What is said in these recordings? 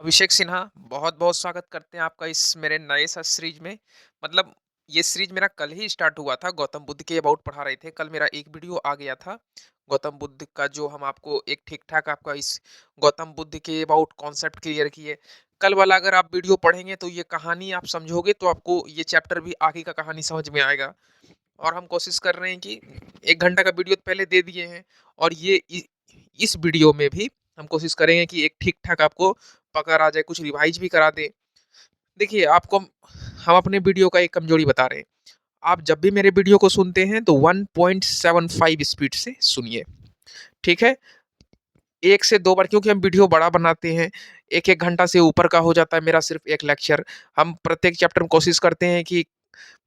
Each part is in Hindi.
अभिषेक सिन्हा, बहुत-बहुत स्वागत करते हैं आपका इस मेरे नए सा सीरीज़ में। मतलब ये सीरीज़ मेरा कल ही स्टार्ट हुआ था, गौतम बुद्ध के अबाउट पढ़ा रहे थे। कल मेरा एक वीडियो आ गया था, गौतम बुद्ध का जो हम आपको एक ठीक-ठाक आपका इस गौतम बुद्ध के अबाउट कॉन्सेप्ट क्लियर किए। कल वाला अगर आप वीडियो पढ़ेंगे तो ये कहानी आप समझोगे तो आपको ये चैप्टर भी आगे का कहानी समझ में आएगा। और हम कोशिश कर रहे हैं कि 1 घंटा का वीडियो तो पहले दे दिए हैं और ये इस वीडियो में भी हम कोशिश करेंगे कि एक ठीक-ठाक आपको पकड़ आ जाए, कुछ रिवाइज़ भी करा दें। देखिए, आपको हम अपने वीडियो का एक कमज़ोरी बता रहे हैं। आप जब भी मेरे वीडियो को सुनते हैं तो 1.75 स्पीड से सुनिए, ठीक है? 1 से 2 बार क्योंकि हम वीडियो बड़ा बनाते हैं, 1-1 घंटा से ऊपर का हो जाता है मेरा सिर्फ़ एक लेक्चर। हम प्रत्येक चैप्टर में कोशिश करते हैं कि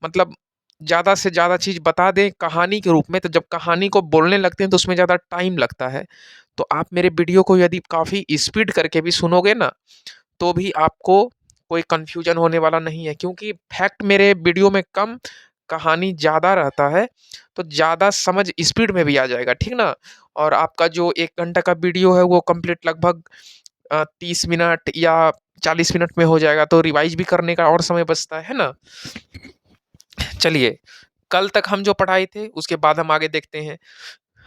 मतलब ज़्यादा से ज़्यादा चीज़ बता दें कहानी के रूप में, तो जब कहानी को बोलने लगते हैं तो उसमें ज़्यादा टाइम लगता है। तो आप मेरे वीडियो को यदि काफ़ी स्पीड करके भी सुनोगे ना, तो भी आपको कोई कन्फ्यूज़न होने वाला नहीं है क्योंकि फैक्ट मेरे वीडियो में कम, कहानी ज़्यादा रहता है, तो ज़्यादा समझ स्पीड में भी आ जाएगा, ठीक ना? और आपका जो 1 घंटा का वीडियो है वो कंप्लीट लगभग 30 मिनट या 40 मिनट में हो जाएगा, तो रिवाइज़ भी करने का और समय बचता है ना? चलिए, कल तक हम जो पढ़ाए थे उसके बाद हम आगे देखते हैं।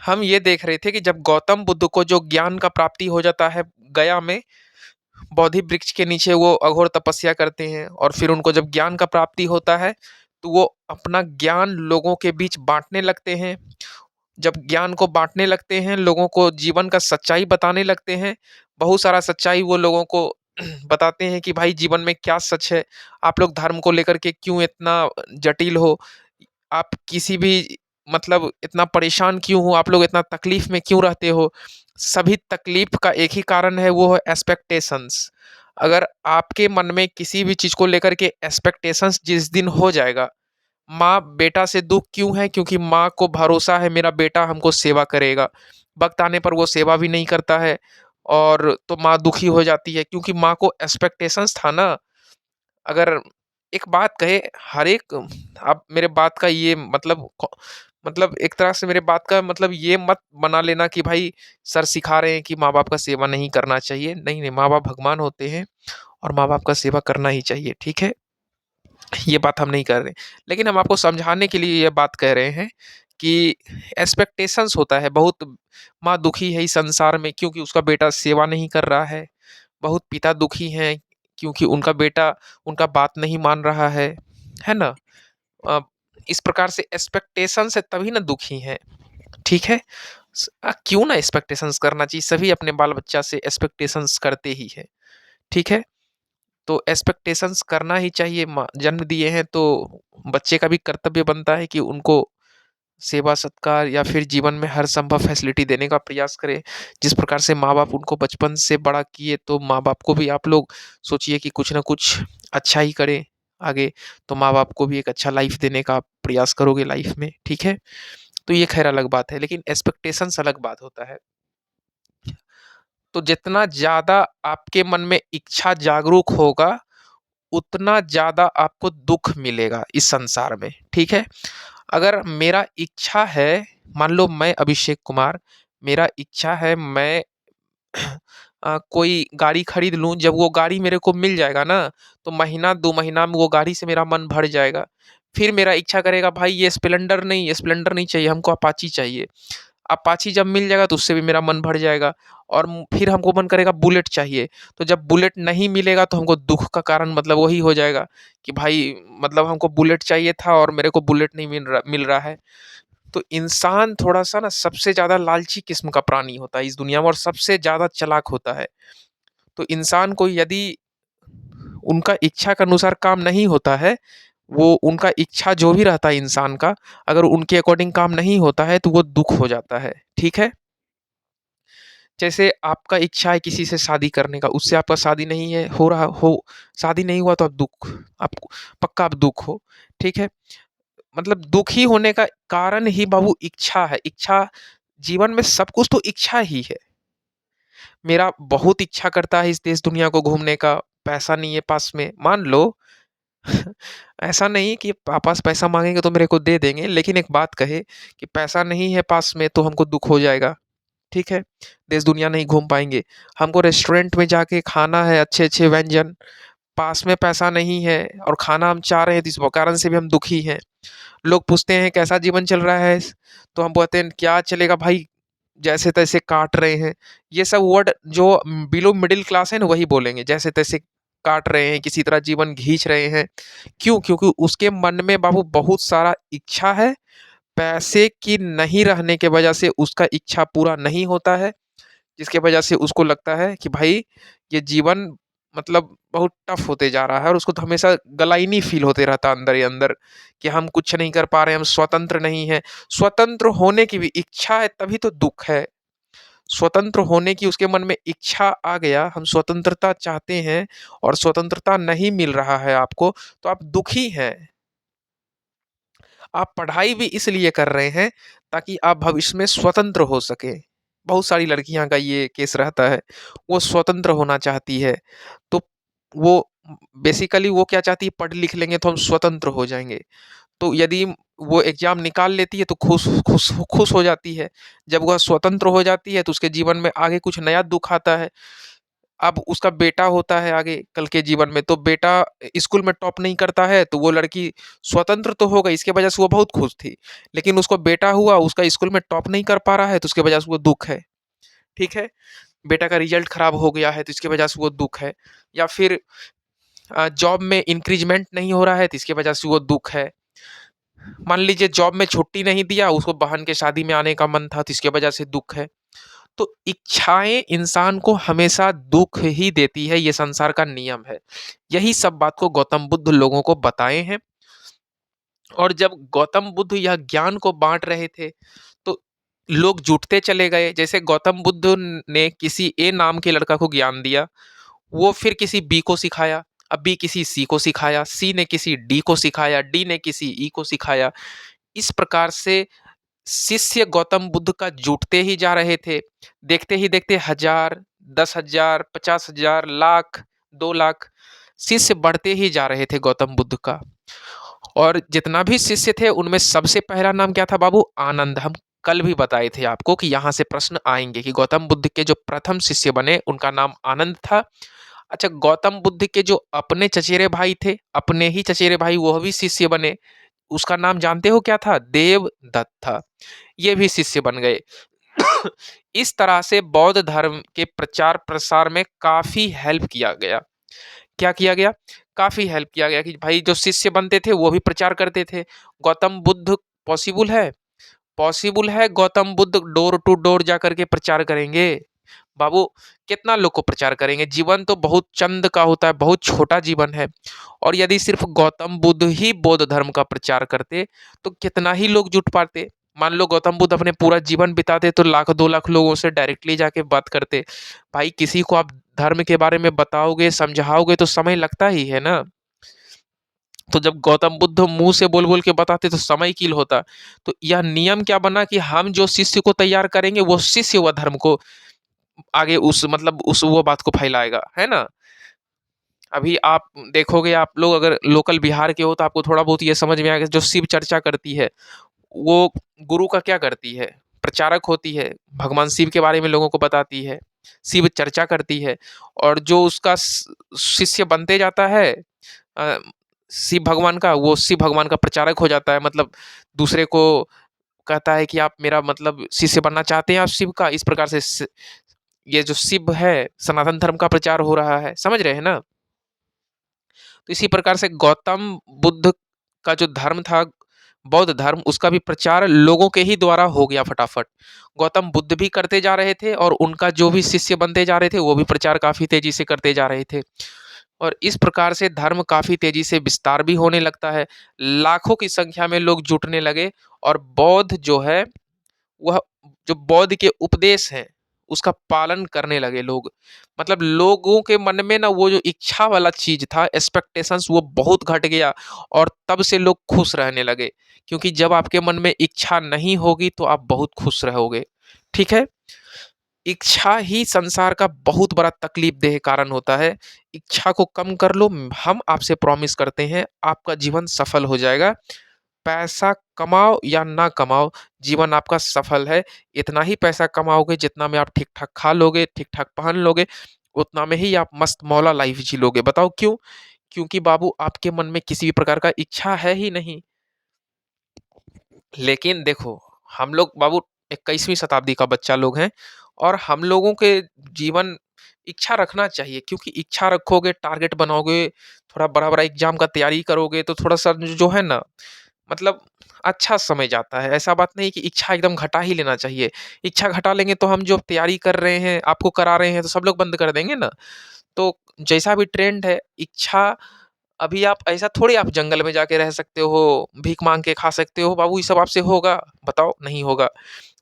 हम ये देख रहे थे कि जब गौतम बुद्ध को जो ज्ञान का प्राप्ति हो जाता है गया में, बोधि वृक्ष के नीचे वो अघोर तपस्या करते हैं और फिर उनको जब ज्ञान का प्राप्ति होता है, तो वो अपना ज्ञान लोगों के बीच बाँटने लगते हैं। जब ज्ञान को बाँटने लगते हैं, लोगों को जीवन का सच्चाई बताने लगते हैं, बहुत सारा सच्चाई वो लोगों को बताते हैं कि भाई जीवन में क्या सच है, आप लोग धर्म को लेकर के क्यों इतना जटिल हो, आप किसी भी मतलब इतना परेशान क्यों हो, आप लोग इतना तकलीफ़ में क्यों रहते हो? सभी तकलीफ़ का एक ही कारण है, वो है एक्सपेक्टेशंस। अगर आपके मन में किसी भी चीज़ को लेकर के एक्सपेक्टेशंस जिस दिन हो जाएगा, माँ बेटा से दुःख क्यों है? क्योंकि माँ को भरोसा है मेरा बेटा हमको सेवा करेगा। वक़्त आने पर वो सेवा भी नहीं करता है और तो माँ दुखी हो जाती है क्योंकि माँ को एक्सपेक्टेशंस था ना। अगर एक बात कहे हर एक आप मेरे बात का ये मतलब एक तरह से मेरे बात का मतलब ये मत बना लेना कि भाई सर सिखा रहे हैं कि माँ-बाप का सेवा नहीं करना चाहिए। नहीं, नहीं माँ-बाप भगवान होते हैं और माँ-बाप का सेवा करना ही चाहिए, ठीक है? ये बात हम नहीं कर रहे। लेकिन हम आपको समझाने के लिए ये बात कह रहे हैं कि एक्सपेक्टेशंस होता है बहुत माँ दुखी है इस संसार में क्योंकि उसका बेटा सेवा नहीं कर रहा है। बहुत पिता दुखी हैं क्योंकि उनका बेटा उनका बात नहीं मान रहा है ना? अ, इस प्रकार से एक्सपेक्टेशन से तभी ना दुखी हैं, ठीक है? क्यों ना एक्सपेक्टेशंस करना चाहिए, सभी अपने बाल-बच्चा से एक्सपेक्टेशंस करते ही हैं, ठीक है? तो एक्सपेक्टेशंस करना ही चाहिए माँ जन्म दिए हैं तो बच्चे का भी कर्तव्य बनता है कि उनको सेवा-सत्कार या फिर जीवन में हर संभव फैसिलिटी देने का प्रयास करें। जिस प्रकार से माँ-बाप उनको बचपन से बड़ा किए तो माँ-बाप को भी आप लोग सोचिए कि कुछ न कुछ अच्छा ही करें आगे, तो माँ-बाप को भी एक अच्छा लाइफ़ देने का प्रयास करोगे लाइफ़ में, ठीक है? तो ये ख़ैर अलग बात है, लेकिन एक्सपेक्टेशंस अलग बात होता है। तो जितना ज़्यादा आपके मन में इच्छा जागरूक होगा, उतना ज़्यादा आपको दुःख मिलेगा इस संसार में, ठीक है? अगर मेरा इच्छा है, मान लो मैं अभिषेक कुमार, मेरा इच्छा है मैं कोई गाड़ी खरीद लूँ, जब वो गाड़ी मेरे को मिल जाएगा ना, तो महीना 2 महीना में वो गाड़ी से मेरा मन भर जाएगा। फिर मेरा इच्छा करेगा भाई ये स्प्लेंडर नहीं चाहिए, हमको अपाची चाहिए। अपाची जब मिल जाएगा तो उससे भी मेरा मन भर जाएगा और फिर हमको मन करेगा बुलेट चाहिए। तो जब बुलेट नहीं मिलेगा तो हमको दुःख का कारण मतलब वही हो जाएगा कि भाई मतलब हमको बुलेट चाहिए था और मेरे को बुलेट नहीं मिल रहा है। तो इंसान थोड़ा-सा ना सबसे ज़्यादा लालची किस्म का प्राणी होता है इस दुनिया में और सबसे ज़्यादा चालाक होता है। तो इंसान को यदि उनका इच्छा के अनुसार काम नहीं होता है, वो उनका इच्छा जो भी रहता है इंसान का, अगर उनके अकॉर्डिंग काम नहीं होता है तो वो दुःख हो जाता है, ठीक है? जैसे आपका इच्छा है किसी से शादी करने का, उससे आपका शादी नहीं है हो रहा हो शादी नहीं हुआ तो आपको पक्का आप दुःख हो, ठीक है? मतलब दुखी होने का कारण ही बाबू इच्छा है। इच्छा जीवन में सब कुछ तो इच्छा ही है। मेरा बहुत इच्छा करता है इस देश दुनिया को घूमने का, पैसा नहीं है पास में। मान लो ऐसा नहीं कि पापा से पैसा माँगेंगे तो मेरे को दे देंगे, लेकिन एक बात कहे कि पैसा नहीं है पास में तो हमको दुःख हो जाएगा। ठीक है? देश दुनिया नहीं घूम पाएँगे। हमको रेस्टोरेंट में जाके खाना है अच्छे-अच्छे व्यंजन, पास में पैसा नहीं है और खाना हम चाह रहे हैं तो इस कारण से भी हम दुखी हैं। लोग पूछते हैं कैसा जीवन चल रहा है? तो हम बोलते हैं क्या चलेगा भाई, जैसे-तैसे काट रहे हैं। ये सब वर्ड जो बिलो मिडल क्लास है ना वही बोलेंगे, जैसे-तैसे काट रहे हैं, किसी तरह जीवन घींच रहे हैं। क्यों? क्योंकि उसके मन में बाबू बहुत सारा इच्छा है, पैसे की नहीं रहने के वजह से उसका इच्छा पूरा नहीं होता है, जिसकी वजह से उसको लगता है कि भाई ये जीवन मतलब बहुत टफ होते जा रहा है और उसको तो हमेशा गलाइनी फील होते रहता है अंदर ही अंदर कि हम कुछ नहीं कर पा रहे हैं, हम स्वतंत्र नहीं हैं। स्वतंत्र होने की भी इच्छा है तभी तो दुःख है। स्वतंत्र होने की उसके मन में इच्छा आ गया, हम स्वतंत्रता चाहते हैं और स्वतंत्रता नहीं मिल रहा है आपको, तो आप दुखी हैं। आप पढ़ाई भी इसलिए कर रहे हैं ताकि आप भविष्य में स्वतंत्र हो सकें। बहुत सारी लड़कियाँ का ये केस रहता है, वो स्वतंत्र होना चाहती है, तो वो बेसिकली वो क्या चाहती है पढ़ लिख लेंगे तो हम स्वतंत्र हो जाएँगे। तो यदि वो एग्ज़ाम निकाल लेती है तो खुश हो जाती है। जब वह स्वतंत्र हो जाती है तो उसके जीवन में आगे कुछ नया दुःख आता है। अब उसका बेटा होता है आगे कल के जीवन में, तो बेटा स्कूल में टॉप नहीं करता है, तो वो लड़की स्वतंत्र तो हो गई, इसके वजह से वो बहुत खुश थी। लेकिन उसको बेटा हुआ, उसका स्कूल में टॉप नहीं कर पा रहा है, तो उसकी वजह से वो दुःख है, ठीक है? बेटा का रिज़ल्ट खराब हो गया है, तो इसकी वजह से वो दुःख है। या फिर जॉब में इंक्रीज़मेंट नहीं हो रहा है, तो इसकी वजह से वो दुःख है। मान लीजिए जॉब में छुट्टी नहीं दिया, उसको बहन के शादी में आने का मन था, तो इसकी वजह से दुःख है। तो इच्छाएँ इंसान को हमेशा दुःख ही देती है, ये संसार का नियम है। यही सब बात को गौतम बुद्ध लोगों को बताए हैं और जब गौतम बुद्ध यह ज्ञान को बाँट रहे थे, तो लोग जुटते चले गए। जैसे गौतम बुद्ध ने किसी ए नाम के लड़का को ज्ञान दिया, वो फिर किसी बी को सिखाया, अब बी किसी सी को सिखाया, सी ने किसी डी को सिखाया, डी ने किसी ई को सिखाया। इस प्रकार से शिष्य गौतम बुद्ध का जुटते ही जा रहे थे। देखते ही देखते 1000, 10,000, 50,000, लाख, 2 लाख शिष्य बढ़ते ही जा रहे थे गौतम बुद्ध का। और जितना भी शिष्य थे उनमें सबसे पहला नाम क्या था बाबू? आनंद। हम कल भी बताए थे आपको कि यहाँ से प्रश्न आएँगे कि गौतम बुद्ध के जो प्रथम शिष्य बने उनका नाम आनंद था। अच्छा, गौतम बुद्ध के जो अपने चचेरे भाई थे, अपने ही चचेरे भाई वह भी शिष्य बने। उसका नाम जानते हो क्या था? देवदत्त था। ये भी शिष्य बन गए। इस तरह से बौद्ध धर्म के प्रचार-प्रसार में काफ़ी हेल्प किया गया। क्या किया गया? काफ़ी हेल्प किया गया कि भाई जो शिष्य बनते थे वो भी प्रचार करते थे। गौतम बुद्ध पॉसिबल है? पॉसिबल है Gautam Buddha door to door जाकर के प्रचार करेंगे। बाबू कितना लोग को प्रचार करेंगे? जीवन तो बहुत चंद का होता है, बहुत छोटा जीवन है और यदि सिर्फ़ गौतम बुद्ध ही बौद्ध धर्म का प्रचार करते, तो कितना ही लोग जुट पाते। मान लो गौतम बुद्ध अपने पूरा जीवन बिताते तो लाख 2 लाख लोगों से डायरेक्टली जाके बात करते। भाई किसी को आप धर्म के बारे में बताओगे, समझाओगे तो समय लगता ही है ना। तो जब गौतम बुद्ध मुँह से बोल-बोल के बताते तो समय किल होता। तो यह नियम क्या बना कि हम जो शिष्य को तैयार करेंगे, वो शिष्य वह धर्म को आगे उस मतलब उस वो बात को फैलाएगा, है ना? अभी आप देखोगे आप लोग अगर लोकल बिहार के हो तो आपको थोड़ा बहुत ये समझ में आएगा जो शिव चर्चा करती है, वो गुरु का क्या करती है? प्रचारक होती है, भगवान शिव के बारे में लोगों को बताती है, शिव चर्चा करती है और जो उसका शिष्य बनते जाता है अ, शिव भगवान का, वो शिव भगवान का प्रचारक हो जाता है। मतलब दूसरे को कहता है कि आप मेरा मतलब शिष्य बनना चाहते हैं आप शिव का, इस प्रकार से ये जो शिव है, सनातन धर्म का प्रचार हो रहा है, समझ रहे हैं ना? तो इसी प्रकार से गौतम बुद्ध का जो धर्म था, बौद्ध धर्म, उसका भी प्रचार लोगों के ही द्वारा हो गया फटाफट। गौतम बुद्ध भी करते जा रहे थे और उनका जो भी शिष्य बनते जा रहे थे, वो भी प्रचार काफ़ी तेज़ी से करते जा रहे थे। और इस प्रकार से धर्म काफ़ी तेज़ी से विस्तार भी होने लगता है। लाखों की संख्या में लोग जुटने लगे और बौद्ध जो है वह जो बौद्ध के उपदेश हैं, उसका पालन करने लगे लोग। मतलब लोगों के मन में ना वो जो इच्छा वाला चीज़ था, एक्सपेक्टेशंस वो बहुत घट गया और तब से लोग खुश रहने लगे। क्योंकि जब आपके मन में इच्छा नहीं होगी तो आप बहुत खुश रहोगे, ठीक है? इच्छा ही संसार का बहुत बड़ा तकलीफ़देह कारण होता है। इच्छा को कम कर लो, हम आपसे प्रॉमिस करते हैं, आपका जीवन सफल हो जाएगा। पैसा कमाओ या ना कमाओ, जीवन आपका सफल है। इतना ही पैसा कमाओगे जितना में आप ठीक-ठाक खा लोगे, ठीक-ठाक पहन लोगे, उतना में ही आप मस्त मौला लाइफ़ जी लोगे। बताओ क्यों? क्योंकि बाबू आपके मन में किसी भी प्रकार का इच्छा है ही नहीं। लेकिन देखो, हम लोग बाबू 21वीं शताब्दी का बच्चा लोग हैं और हम लोगों के जीवन इच्छा रखना चाहिए, क्योंकि इच्छा रखोगे, टारगेट बनाओगे, थोड़ा बड़ा-बड़ा एग्ज़ाम का तैयारी करोगे तो थोड़ा-सा जो है ना, मतलब अच्छा समय जाता है। ऐसा बात नहीं कि इच्छा एकदम घटा ही लेना चाहिए। इच्छा घटा लेंगे तो हम जो तैयारी कर रहे हैं, आपको करा रहे हैं, तो सब लोग बंद कर देंगे ना। तो जैसा भी ट्रेंड है, इच्छा अभी आप ऐसा थोड़ी आप जंगल में जाके रह सकते हो, भीख माँग के खा सकते हो, बाबू ये सब आपसे होगा? बताओ, नहीं होगा।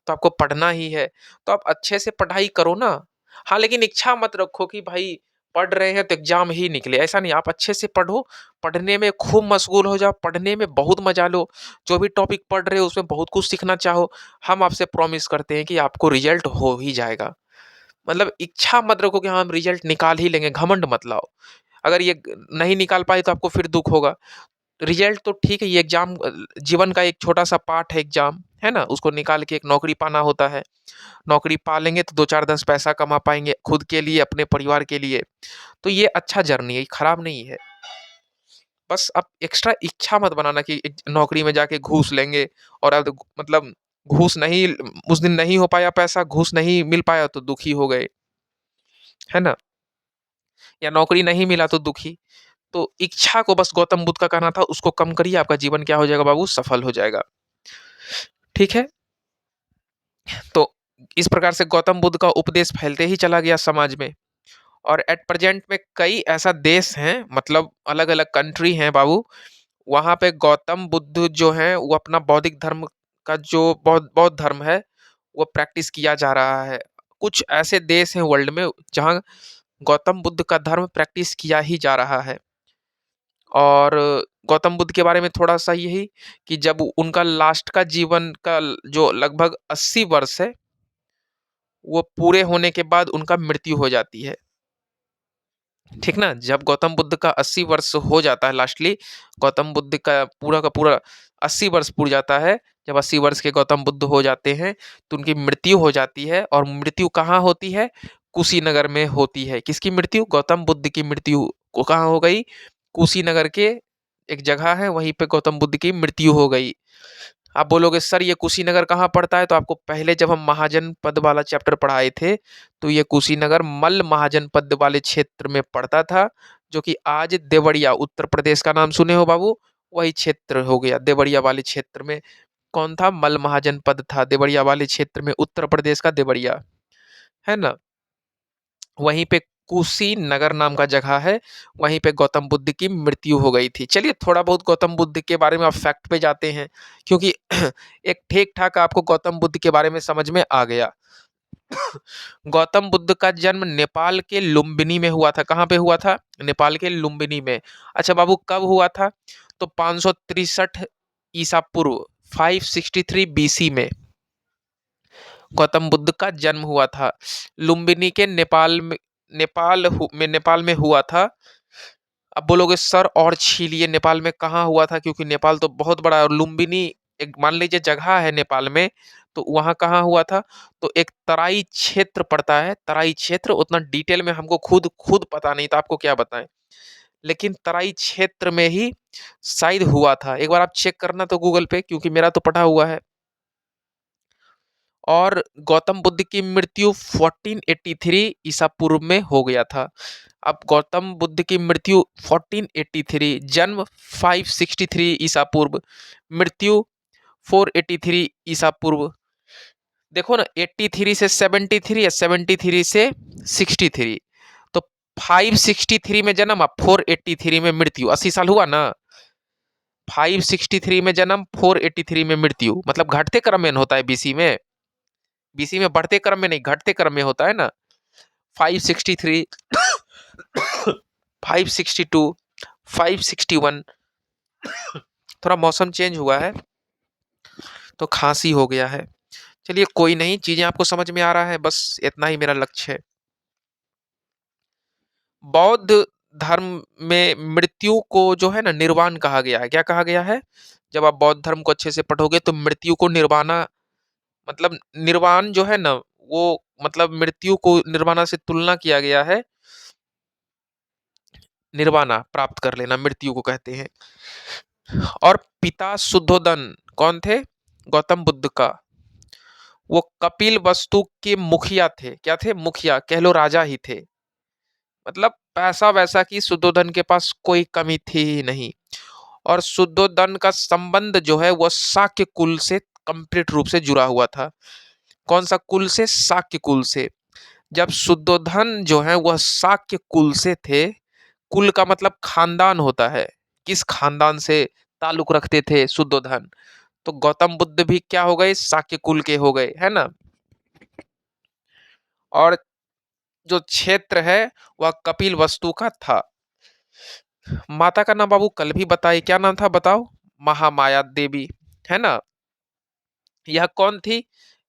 तो आपको पढ़ना ही है, तो आप अच्छे से पढ़ाई करो ना। हाँ, लेकिन इच्छा मत रखो कि भाई पढ़ रहे हैं तो एग्ज़ाम ही निकले, ऐसा नहीं, आप अच्छे से पढ़ो, पढ़ने में खूब मशगूल हो जाओ, पढ़ने में बहुत मज़ा लो, जो भी टॉपिक पढ़ रहे हो उसमें बहुत कुछ सीखना चाहो, हम आपसे प्रॉमिस करते हैं कि आपको रिज़ल्ट हो ही जाएगा। मतलब इच्छा मत रखो कि हाँ, हम रिज़ल्ट निकाल ही लेंगे, घमंड मत लाओ। अगर ये नहीं निकाल पाए तो आपको फिर दुःख होगा। रिज़ल्ट तो ठीक है, ये एग्ज़ाम जीवन का एक छोटा-सा पार्ट है एग्ज़ाम, है ना? उसको निकाल के एक नौकरी पाना होता है। नौकरी पा लेंगे तो 2 4 10 पैसा कमा पाएँगे खुद के लिए, अपने परिवार के लिए। तो ये अच्छा जर्नी है, ये खराब नहीं है। बस आप एक्स्ट्रा इच्छा मत बनाना कि एक नौकरी में जाके घूस लेंगे और अब मतलब घूस नहीं, उस दिन नहीं हो पाया पैसा, घूस नहीं मिल पाया तो दुखी हो गए, है ना? या नौकरी नहीं मिला तो दुखी। तो इच्छा को बस गौतम बुद्ध का कहना था, उसको कम करिए, आपका जीवन क्या हो जाएगा बाबू? सफल हो जाएगा। ठीक है? तो इस प्रकार से गौतम बुद्ध का उपदेश फैलते ही चला गया समाज में और एट प्रेजेंट में कई ऐसा देश हैं, मतलब अलग-अलग कंट्री हैं बाबू, वहाँ पे गौतम बुद्ध जो हैं वो अपना बौद्धिक धर्म का जो बौद्ध बौद्ध धर्म है, वो प्रैक्टिस किया जा रहा है। कुछ ऐसे देश हैं वर्ल्ड में जहाँ गौतम बुद्ध का धर्म प्रैक्टिस किया ही जा रहा है। और गौतम बुद्ध के बारे में थोड़ा-सा यही कि जब उनका लास्ट का जीवन का जो लगभग 80 वर्ष है, वो पूरे होने के बाद उनका मृत्यु हो जाती है। ठीक ना? जब गौतम बुद्ध का 80 वर्ष हो जाता है लास्टली, गौतम बुद्ध का पूरा 80 वर्ष पूर जाता है। जब 80 वर्ष के गौतम बुद्ध हो जाते हैं, तो उनकी मृत्यु हो जाती है और मृत्यु कहाँ होती है? कुशीनगर में होती है। किसकी मृत्यु? गौतम बुद्ध की मृत्यु को कहाँ हो गई? कुशीनगर के एक जगह है, वहीं पे गौतम बुद्ध की मृत्यु हो गई। आप बोलोगे सर ये कुशीनगर कहाँ पड़ता है? तो आपको पहले जब हम महाजनपद वाला चैप्टर पढ़ाए थे, तो ये कुशीनगर मल्ल महाजनपद वाले क्षेत्र में पड़ता था, जो कि आज देवरिया उत्तर प्रदेश का नाम सुने हो बाबू? वही क्षेत्र हो गया देवरिया वाले क्षेत्र में। कौन था? मल्ल महाजनपद था देवरिया वाले क्षेत्र में, उत्तर प्रदेश का देवरिया, है ना? वहीं पे कुशीनगर नाम का जगह है, वहीं पे गौतम बुद्ध की मृत्यु हो गई थी। चलिए थोड़ा बहुत गौतम बुद्ध के बारे में अब फैक्ट पे जाते हैं, क्योंकि एक ठीक-ठाक आपको गौतम बुद्ध के बारे में समझ में आ गया। गौतम बुद्ध का जन्म नेपाल के लुम्बिनी में हुआ था। कहाँ पे हुआ था? नेपाल के लुम्बिनी में। अच्छा बाबू कब हुआ था? तो 563 ईसा पूर्व 563 बीसी में गौतम बुद्ध का जन्म हुआ था। लुम्बिनी के नेपाल में हुआ था। अब बोलोगे सर और छीलिए नेपाल में कहाँ हुआ था? क्योंकि नेपाल तो बहुत बड़ा है और लुम्बिनी एक मान लीजिए जगह है नेपाल में, तो वहाँ कहाँ हुआ था? तो एक तराई क्षेत्र पड़ता है, तराई क्षेत्र उतना डिटेल में हमको खुद खुद पता नहीं था, आपको क्या बताएँ? लेकिन तराई क्षेत्र में ही शायद हुआ था। एक बार आप चेक करना तो गूगल पे, क्योंकि मेरा तो पढ़ा हुआ है। और गौतम बुद्ध की मृत्यु 1483 ईसा पूर्व में हो गया था। अब गौतम बुद्ध की मृत्यु 1483, जन्म 563 ईसा पूर्व, मृत्यु 483 ईसा पूर्व। देखो ना, 83 से 73 या 73 से 63, तो 563 में जन्म और 483 में मृत्यु, 80 साल हुआ ना। 563 में जन्म, 483 में मृत्यु, मतलब घटते क्रम में होता है बीसी में। बीसी में बढ़ते क्रम में नहीं, घटते क्रम में होता है ना। 563, 562, 561। थोड़ा मौसम चेंज हुआ है तो खांसी हो गया है। चलिए कोई नहीं, चीजें आपको समझ में आ रहा है, बस इतना ही मेरा लक्ष्य है। बौद्ध धर्म में मृत्यु को जो है ना निर्वाण कहा गया है। क्या कहा गया है? जब आप बौद्ध धर्म को अच्छे से पढ़ोगे तो मृत्यु को निर्वाणा मतलब निर्वाण जो है ना वो मतलब मृत्यु को निर्वाणा से तुलना किया गया है। निर्वाणा प्राप्त कर लेना मृत्यु को कहते हैं। और पिता शुद्धोदन कौन थे? गौतम बुद्ध का। वो कपिल वस्तु के मुखिया थे। क्या थे? मुखिया, कह लो राजा ही थे। मतलब पैसा वैसा की शुद्धोधन के पास कोई कमी थी ही नहीं। और शुद्धोधन का संबंध जो है वह शाक्य कुल से कंप्लीट रूप से जुड़ा हुआ था। कौन सा कुल से? शाक्य कुल से। जब शुद्धोधन जो है वह शाक्य कुल से थे, कुल का मतलब खानदान होता है, किस खानदान से ताल्लुक रखते थे शुद्धोधन, तो गौतम बुद्ध भी क्या हो गए? शाक्य कुल के हो गए, है ना। और जो क्षेत्र है वह कपिल वस्तु का था। माता का नाम बाबू कल भी बताई, क्या नाम था बताओ? महामाया देवी, है ना। यह कौन थी?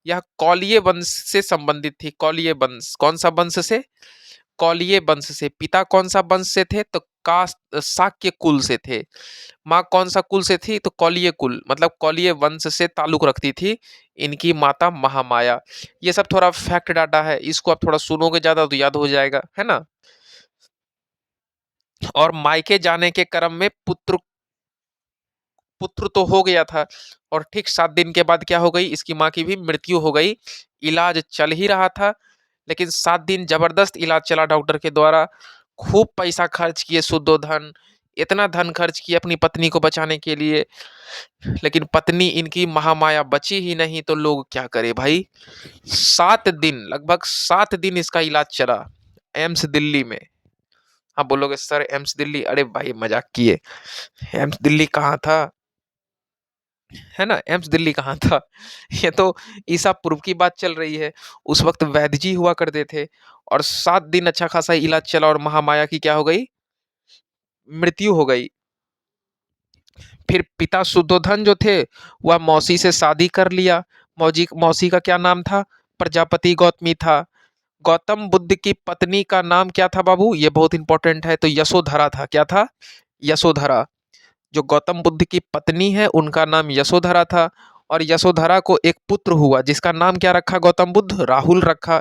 यह कौलिय वंश से संबंधित थी। कौलिय वंश, कौन सा वंश से? कौलिय वंश से। पिता कौन सा वंश से थे? तो कास्ट शाक्य कुल से थे। माँ कौन सा कुल से थी? तो कौलिय कुल, मतलब कौलिय वंश से ताल्लुक रखती थी इनकी माता महामाया। ये सब थोड़ा फैक्ट डाटा है, इसको आप थोड़ा सुनोगे ज्यादा तो याद हो जाएगा, है ना। और मायके जाने के क्रम में पुत्र पुत्र तो हो गया था, और ठीक 7 दिन के बाद क्या हो गई? इसकी माँ की भी मृत्यु हो गई। इलाज चल ही रहा था, लेकिन 7 दिन जबरदस्त इलाज चला डॉक्टर के द्वारा। खूब पैसा खर्च किए शुद्धोधन, इतना धन खर्च किए अपनी पत्नी को बचाने के लिए, लेकिन पत्नी इनकी महामाया बची ही नहीं। तो लोग क्या करे भाई? 7 दिन, लगभग 7 दिन इसका इलाज चला एम्स दिल्ली में। हाँ बोलोगे सर एम्स दिल्ली, अरे भाई मजाक किए। एम्स दिल्ली कहाँ था? है ना, एम्स दिल्ली कहाँ था? ये तो ईसा पूर्व की बात चल रही है। उस वक्त वैद्य जी हुआ करते थे। और 7 दिन अच्छा खासा इलाज चला और महामाया की क्या हो गई? मृत्यु हो गई। फिर पिता शुद्धोधन जो थे वह मौसी से शादी कर लिया। मौजी मौसी का क्या नाम था? प्रजापति गौतमी था। गौतम बुद्ध की पत्नी का नाम क्या था बाबू? ये बहुत इंपॉर्टेंट है। तो यशोधरा था। क्या था? यशोधरा। जो गौतम बुद्ध की पत्नी है उनका नाम यशोधरा था। और यशोधरा को एक पुत्र हुआ जिसका नाम क्या रखा गौतम बुद्ध? राहुल रखा।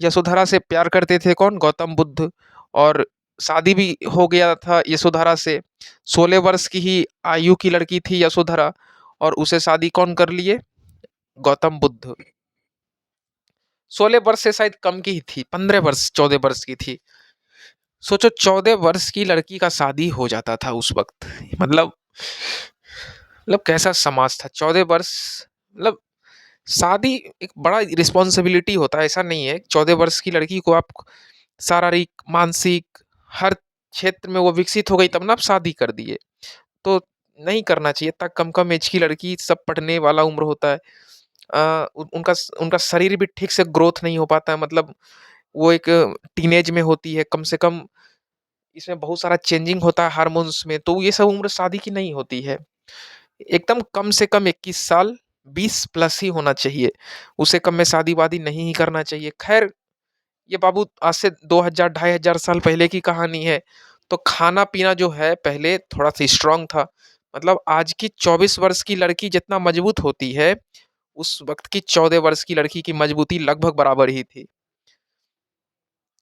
यशोधरा से प्यार करते थे कौन? गौतम बुद्ध। और शादी भी हो गया था यशोधरा से। 16 वर्ष की ही आयु की लड़की थी यशोधरा, और उसे शादी कौन कर लिए? गौतम बुद्ध। 16 वर्ष से शायद कम की ही थी, 15 वर्ष 14 वर्ष की थी। सोचो 14 वर्ष की लड़की का शादी हो जाता था उस वक्त। मतलब कैसा समाज था? 14 वर्ष मतलब शादी एक बड़ा रिस्पॉन्सिबिलिटी होता है, ऐसा नहीं है। 14 वर्ष की लड़की को आप शारीरिक मानसिक हर क्षेत्र में वो विकसित हो गई तब ना आप शादी कर दिए, तो नहीं करना चाहिए। इतना कम कम एज की लड़की, सब पढ़ने वाला उम्र होता है। उनका उनका शरीर भी ठीक से ग्रोथ नहीं हो पाता है। मतलब वो एक टीनेज में होती है, कम से कम इसमें बहुत सारा चेंजिंग होता है हार्मोन्स में, तो ये सब उम्र शादी की नहीं होती है। एकदम कम से कम 21 साल, 20 प्लस ही होना चाहिए। उससे कम में शादी वादी नहीं ही करना चाहिए। खैर ये बाबू आज से 2000 2500 साल पहले की कहानी है। तो खाना पीना जो है पहले थोड़ा सा स्ट्रांग था। मतलब आज की 24 वर्ष की लड़की जितना मजबूत होती है, उस वक्त की 14 वर्ष की लड़की की मजबूती लगभग बराबर ही थी।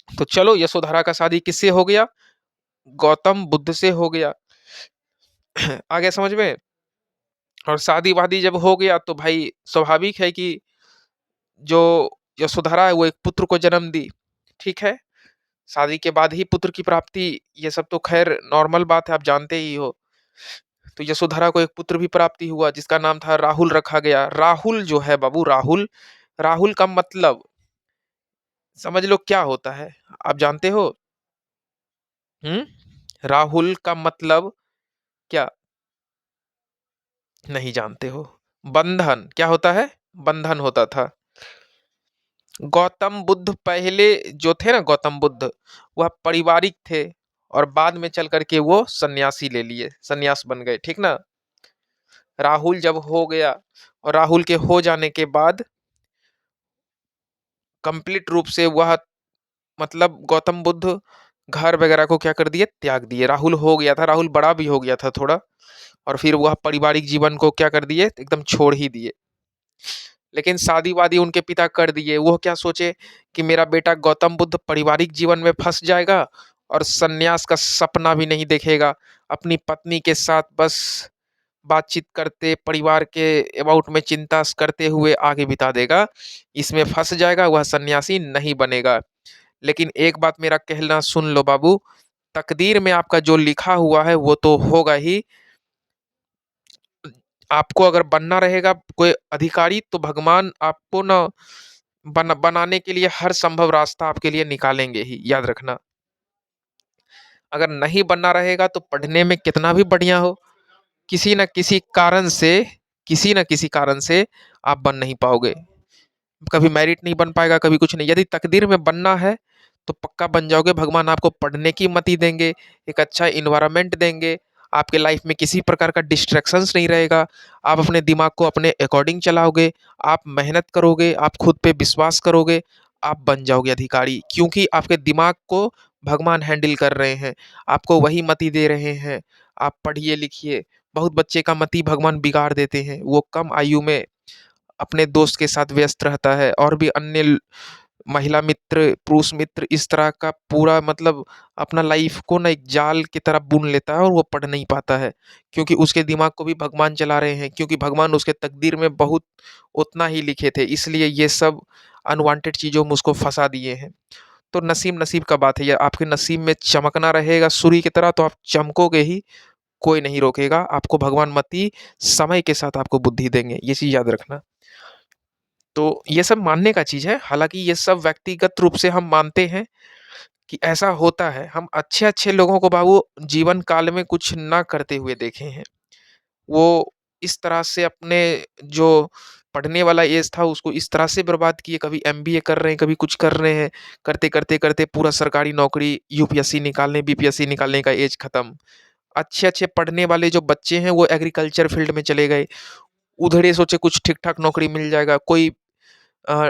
तो चलो यशोधरा का शादी किससे हो गया? गौतम बुद्ध से हो गया। आ गया समझ में। और शादी वादी जब हो गया तो भाई स्वाभाविक है कि जो यशोधरा है वो एक पुत्र को जन्म दी। ठीक है, शादी के बाद ही पुत्र की प्राप्ति, ये सब तो खैर नॉर्मल बात है, आप जानते ही हो। तो यशोधरा को एक पुत्र भी प्राप्ति हुआ जिसका नाम था राहुल रखा गया। राहुल जो है बाबू, राहुल, राहुल का मतलब समझ लो क्या होता है, आप जानते हो? राहुल का मतलब क्या? नहीं जानते हो? बंधन। क्या होता है? बंधन होता था। गौतम बुद्ध पहले जो थे ना, गौतम बुद्ध वह पारिवारिक थे, और बाद में चल करके वो सन्यासी ले लिए, सन्यास बन गए, ठीक ना। राहुल जब हो गया, और राहुल के हो जाने के बाद कंप्लीट रूप से वह मतलब गौतम बुद्ध घर वगैरह को क्या कर दिए, त्याग दिए। राहुल हो गया था, राहुल बड़ा भी हो गया था थोड़ा, और फिर वह पारिवारिक जीवन को क्या कर दिए, एकदम छोड़ ही दिए। लेकिन शादी-वादी उनके पिता कर दिए। वो क्या सोचे कि मेरा बेटा गौतम बुद्ध पारिवारिक जीवन में फँस जाएगा और सन्यास का सपना भी नहीं देखेगा। अपनी पत्नी के साथ बस बातचीत करते, परिवार के अबाउट में चिंता करते हुए आगे बिता देगा। इसमें फँस जाएगा, वह सन्यासी नहीं बनेगा। लेकिन एक बात मेरा कहना सुन लो बाबू, तकदीर में आपका जो लिखा हुआ है वो तो होगा ही। आपको अगर बनना रहेगा कोई अधिकारी, तो भगवान आपको ना बनाने के लिए हर संभव रास्ता आपके लिए निकालेंगे ही, याद रखना। अगर नहीं बनना रहेगा तो पढ़ने में कितना भी बढ़िया हो, किसी न किसी कारण से, किसी न किसी कारण से आप बन नहीं पाओगे। कभी मेरिट नहीं बन पाएगा, कभी कुछ नहीं। यदि तकदीर में बनना है तो पक्का बन जाओगे। भगवान आपको पढ़ने की मति देंगे, एक अच्छा इन्वायरमेंट देंगे, आपके लाइफ में किसी प्रकार का डिस्ट्रैक्शंस नहीं रहेगा। आप अपने दिमाग को अपने अकॉर्डिंग चलाओगे, आप मेहनत करोगे, आप खुद पे विश्वास करोगे, आप बन जाओगे अधिकारी। क्योंकि आपके दिमाग को भगवान हैंडल कर रहे हैं, आपको वही मति दे रहे हैं। आप पढ़िए लिखिए। बहुत बच्चे का मति भगवान बिगाड़ देते हैं, वो कम आयु में अपने दोस्त के साथ व्यस्त रहता है, और भी अन्य महिला मित्र, पुरुष मित्र, इस तरह का पूरा मतलब अपना लाइफ को ना एक जाल की तरह बुन लेता है, और वो पढ़ नहीं पाता है। क्योंकि उसके दिमाग को भी भगवान चला रहे हैं, क्योंकि भगवान उसके तकदीर में बहुत उतना ही लिखे थे, इसलिए ये सब अनवांटेड चीज़ों में उसको फंसा दिए हैं। तो नसीब नसीब का बात है, ये आपके नसीब में चमकना रहेगा सूर्य की तरह, तो आप चमकोगे ही, कोई नहीं रोकेगा आपको। भगवान मति समय के साथ आपको बुद्धि देंगे, ये चीज़ याद रखना। तो ये सब मानने का चीज़ है। हालाँकि ये सब व्यक्तिगत रूप से हम मानते हैं कि ऐसा होता है। हम अच्छे-अच्छे लोगों को बाबू जीवन काल में कुछ ना करते हुए देखे हैं। वो इस तरह से अपने जो पढ़ने वाला एज था उसको इस तरह से बर्बाद किए, कभी एमबीए कर रहे हैं, कभी कुछ कर रहे हैं। करते-करते पूरा सरकारी नौकरी, यूपीएससी निकालने, बीपीएससी निकालने का एज खत्म। अच्छे-अच्छे पढ़ने वाले जो बच्चे हैं वो एग्रीकल्चर फील्ड में चले गए। उधर ये सोचे कुछ ठीक-ठाक नौकरी मिल जाएगा। अ,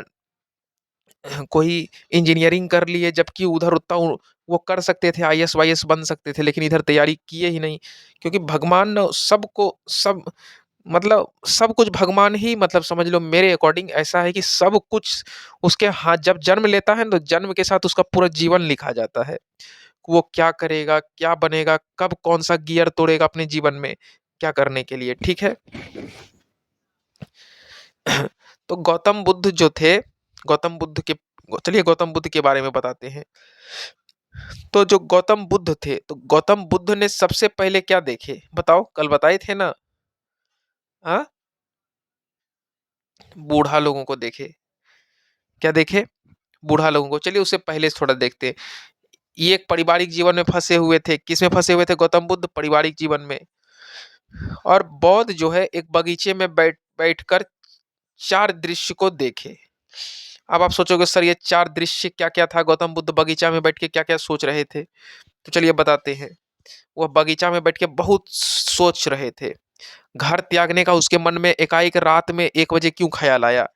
कोई इंजीनियरिंग कर लिए, जबकि उधर उतना वो कर सकते थे, आईएएस वाईएएस बन सकते थे, लेकिन इधर तैयारी किए ही नहीं। क्योंकि भगवान ने सबको सब मतलब सब कुछ भगवान ही, मतलब समझ लो मेरे अकॉर्डिंग ऐसा है कि सब कुछ उसके हाथ, जब जन्म लेता है तो जन्म के साथ उसका पूरा जीवन लिखा जाता है। वो क्या करेगा, क्या बनेगा, कब कौन सा गियर तोड़ेगा अपने जीवन में, क्या करने के लिए, ठीक है। तो गौतम बुद्ध जो थे, गौतम बुद्ध के चलिए गौतम बुद्ध के बारे में बताते हैं। तो जो गौतम बुद्ध थे, तो गौतम बुद्ध ने सबसे पहले क्या देखे बताओ, कल बताए थे ना। हाँ, बूढ़ा लोगों को देखे। क्या देखे, बूढ़ा लोगों को। चलिए उससे पहले से थोड़ा देखते हैं। ये एक पारिवारिक जीवन में फंसे हुए थे। किस में फंसे हुए थे गौतम बुद्ध, पारिवारिक जीवन में। और बौद्ध जो है एक बगीचे में बैठकर चार दृश्य को देखे। अब आप सोचोगे सर ये चार दृश्य क्या क्या था, गौतम बुद्ध बगीचा में बैठ के क्या क्या सोच रहे थे। तो चलिए बताते हैं। वह बगीचा में बैठ के बहुत सोच रहे थे। घर त्यागने का उसके मन में एकाएक रात में 1 बजे क्यों ख्याल आया,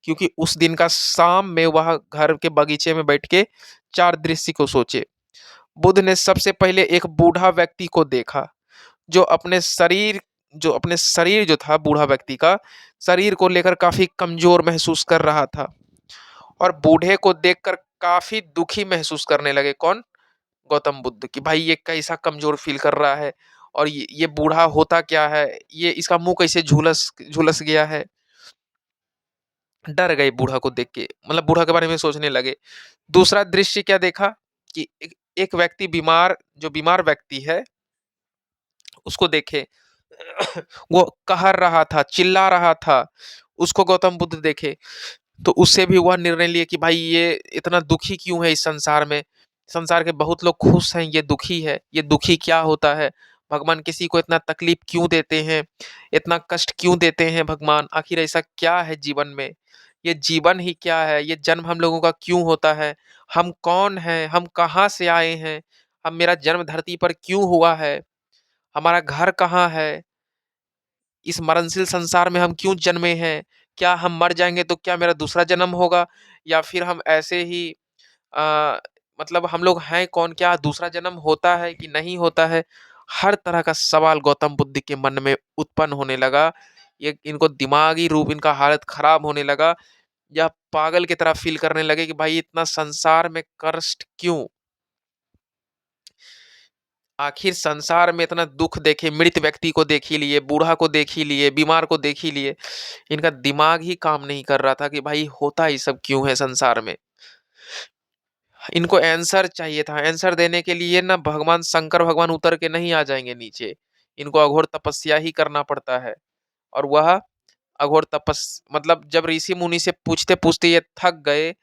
क्योंकि उस दिन का शाम में वह घर के बगीचे में बैठ के चार दृश्य को सोचे। बुद्ध ने सबसे पहले एक बूढ़ा व्यक्ति को देखा, जो अपने शरीर जो था बूढ़ा व्यक्ति का, शरीर को लेकर काफी कमजोर महसूस कर रहा था, और बूढ़े को देखकर काफी दुखी महसूस करने लगे। कौन, गौतम बुद्ध, कि भाई ये कैसा कमजोर फील कर रहा है, और ये बूढ़ा होता क्या है, ये इसका मुंह कैसे झुलस झुलस गया है। डर गए बूढ़ा को देख के, मतलब बूढ़ा के बारे में सोचने लगे। दूसरा दृश्य क्या देखा कि एक व्यक्ति बीमार, जो बीमार व्यक्ति है उसको देखे। वो कहर रहा था, चिल्ला रहा था, उसको गौतम बुद्ध देखे। तो उससे भी वह निर्णय लिए कि भाई ये इतना दुखी क्यों है इस संसार में, संसार के बहुत लोग खुश हैं, ये दुखी है, ये दुखी क्या होता है, भगवान किसी को इतना तकलीफ क्यों देते हैं, इतना कष्ट क्यों देते हैं भगवान, आखिर ऐसा क्या है जीवन में, ये जीवन ही क्या है, ये जन्म हम लोगों का क्यों होता है, हम कौन हैं, हम कहाँ से आए हैं, हम मेरा जन्म धरती पर क्यों हुआ है, हमारा घर कहाँ है, इस मरणशील संसार में हम क्यों जन्मे हैं, क्या हम मर जाएंगे तो क्या मेरा दूसरा जन्म होगा, या फिर हम ऐसे ही अ, मतलब हम लोग हैं कौन? क्या दूसरा जन्म होता है कि नहीं होता है? हर तरह का सवाल गौतम बुद्ध के मन में उत्पन्न होने लगा। ये इनको दिमागी रूप इनका हालत खराब होने लगा, या पागल की तरह फ़ील करने लगे कि भाई इतना संसार में कष्ट क्यों? आखिर संसार में इतना दुःख देखे, मृत व्यक्ति को देख ही लिए, बूढ़ा को देख ही लिए, बीमार को देख ही लिए। इनका दिमाग ही काम नहीं कर रहा था कि भाई होता ही सब क्यों है संसार में? इनको आंसर चाहिए था। आंसर देने के लिए ना भगवान शंकर भगवान उतर के नहीं आ जाएँगे नीचे। इनको अघोर तपस्या ही करना पड़ता है। और वह अघोर मतलब जब ऋषि मुनि से पूछते-पूछते ये थक गए,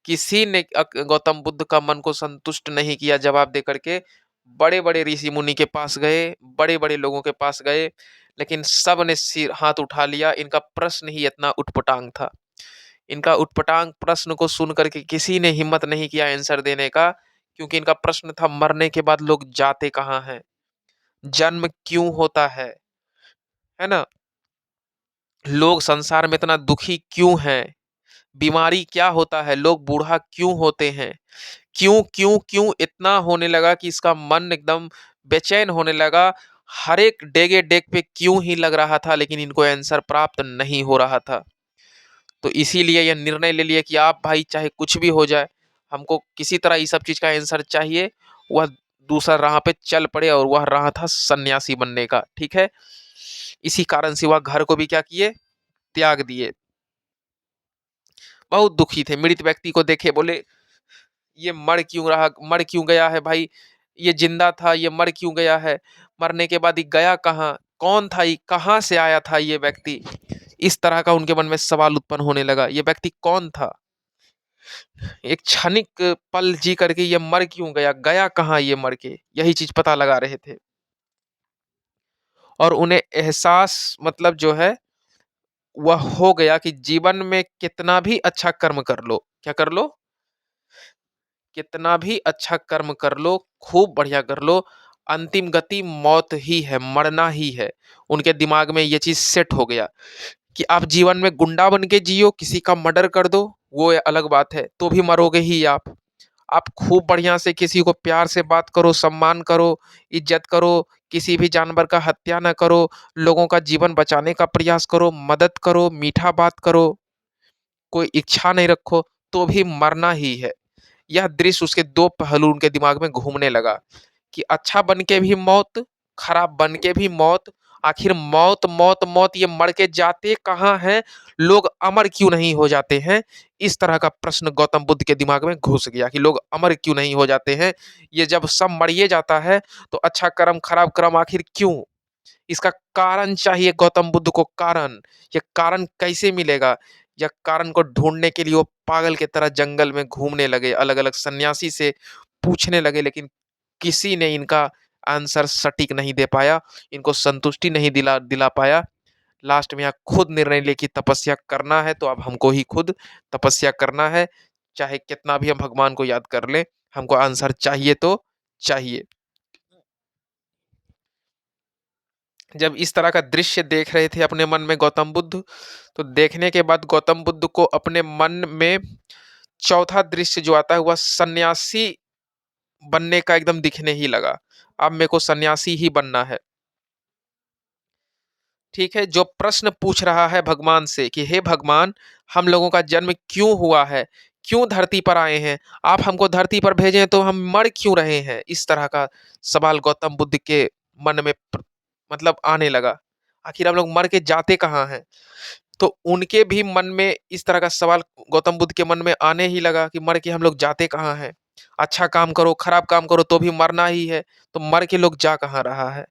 किसी ने गौतम बुद्ध का मन को संतुष्ट नहीं किया जवाब दे करके, बड़े-बड़े ऋषि मुनि के पास गए, बड़े-बड़े लोगों के पास गए, लेकिन सब ने सिर हाथ उठा लिया। इनका प्रश्न ही इतना उटपटांग था। इनका उटपटांग प्रश्न को सुन कर के किसी ने हिम्मत नहीं किया आंसर देने का, क्योंकि इनका प्रश्न था मरने के बाद लोग जाते कहाँ हैं? जन्म क्यों होता है ना? लोग संसार में इतना दुखी क्यों हैं? बीमारी क्या होता है? लोग बूढ़ा क्यों होते हैं? क्यों, क्यों, क्यों इतना होने लगा कि इसका मन एकदम बेचैन होने लगा। हर एक डेगे-डेग पे क्यों ही लग रहा था, लेकिन इनको आंसर प्राप्त नहीं हो रहा था। तो इसीलिए ये निर्णय ले लिया कि आप भाई चाहे कुछ भी हो जाए, हमको किसी तरह ये सब चीज़ का आंसर चाहिए। वह दूसरा राह पे चल पड़े और वह राह था सन्यासी बनने का, ठीक है? इसी कारण से वह घर को भी क्या किए? त्याग दिए। बहुत दुखी थे, मृत व्यक्ति को देखे बोले, "ये मर क्यों गया है भाई? ये ज़िंदा था, ये मर क्यों गया है? मरने के बाद ये गया कहाँ? कौन था ये? कहाँ से आया था ये व्यक्ति?" इस तरह का उनके मन में सवाल उत्पन्न होने लगा। ये व्यक्ति कौन था? एक क्षणिक पल जी करके ये मर क्यों गया? गया कहाँ ये मर के? यही चीज़ पता लगा रहे थे। और उन्हें एहसास मतलब जो है वह हो गया कि जीवन में कितना भी अच्छा कर्म कर लो, क्या कर लो? कितना भी अच्छा कर्म कर लो, खूब बढ़िया कर लो, अंतिम गति मौत ही है, मरना ही है। उनके दिमाग में ये चीज़ सेट हो गया कि आप जीवन में गुंडा बन के जियो, किसी का मर्डर कर दो, वो अलग बात है, तो भी मरोगे ही आप। आप खूब बढ़िया से किसी को प्यार से बात करो, सम्मान करो, इज़्ज़त करो, किसी भी जानवर का हत्या ना करो, लोगों का जीवन बचाने का प्रयास करो, मदद करो, मीठा बात करो, कोई इच्छा नहीं रखो, तो भी मरना ही है। यह दृश्य उसके 2 पहलू उनके दिमाग में घूमने लगा कि अच्छा बन के भी मौत, खराब बन के भी मौत, आखिर मौत, मौत, मौत ये मर के जाते कहाँ हैं? लोग अमर क्यों नहीं हो जाते हैं? इस तरह का प्रश्न गौतम बुद्ध के दिमाग में घुस गया कि लोग अमर क्यों नहीं हो जाते हैं? ये जब सब मरिए जाता है, तो अच्छा कर्म, खराब कर्म आखिर क्यों? इसका कारण चाहिए गौतम बुद्ध को कारण। ये कारण कैसे मिलेगा? या कारण को ढूँढने के लिए वो पागल की तरह जंगल में घूमने लगे, अलग-अलग सन्यासी से पूछने लगे, लेकिन किसी ने इनका आंसर सटीक नहीं दे पाया, इनको संतुष्टि नहीं दिला दिला पाया। लास्ट में यहाँ खुद निर्णय लिए कि तपस्या करना है तो अब हमको ही खुद तपस्या करना है, चाहे कितना भी हम भगवान को याद कर लें, हमको आंसर चाहिए तो चाहिए। जब इस तरह का दृश्य देख रहे थे अपने मन में गौतम बुद्ध, तो देखने के बाद गौतम बुद्ध को अपने मन में चौथा दृश्य जो आता है वह सन्यासी बनने का एकदम दिखने ही लगा। अब मेरे को सन्यासी ही बनना है। ठीक है, जो प्रश्न पूछ रहा है भगवान से कि हे भगवान, हम लोगों का जन्म क्यों हुआ है? क्यों धरती पर आए हैं? आप हमको धरती पर भेजे हैं तो हम मर क्यों रहे हैं? इस तरह का सवाल गौतम बुद्ध के मन में मतलब आने लगा। आखिर हम लोग मर के जाते कहाँ हैं? तो उनके भी मन में इस तरह का सवाल गौतम बुद्ध के मन में आने ही लगा कि मर के हम लोग जाते कहाँ हैं? अच्छा काम करो, खराब काम करो तो भी मरना ही है, तो मर के लोग जा कहाँ रहा है?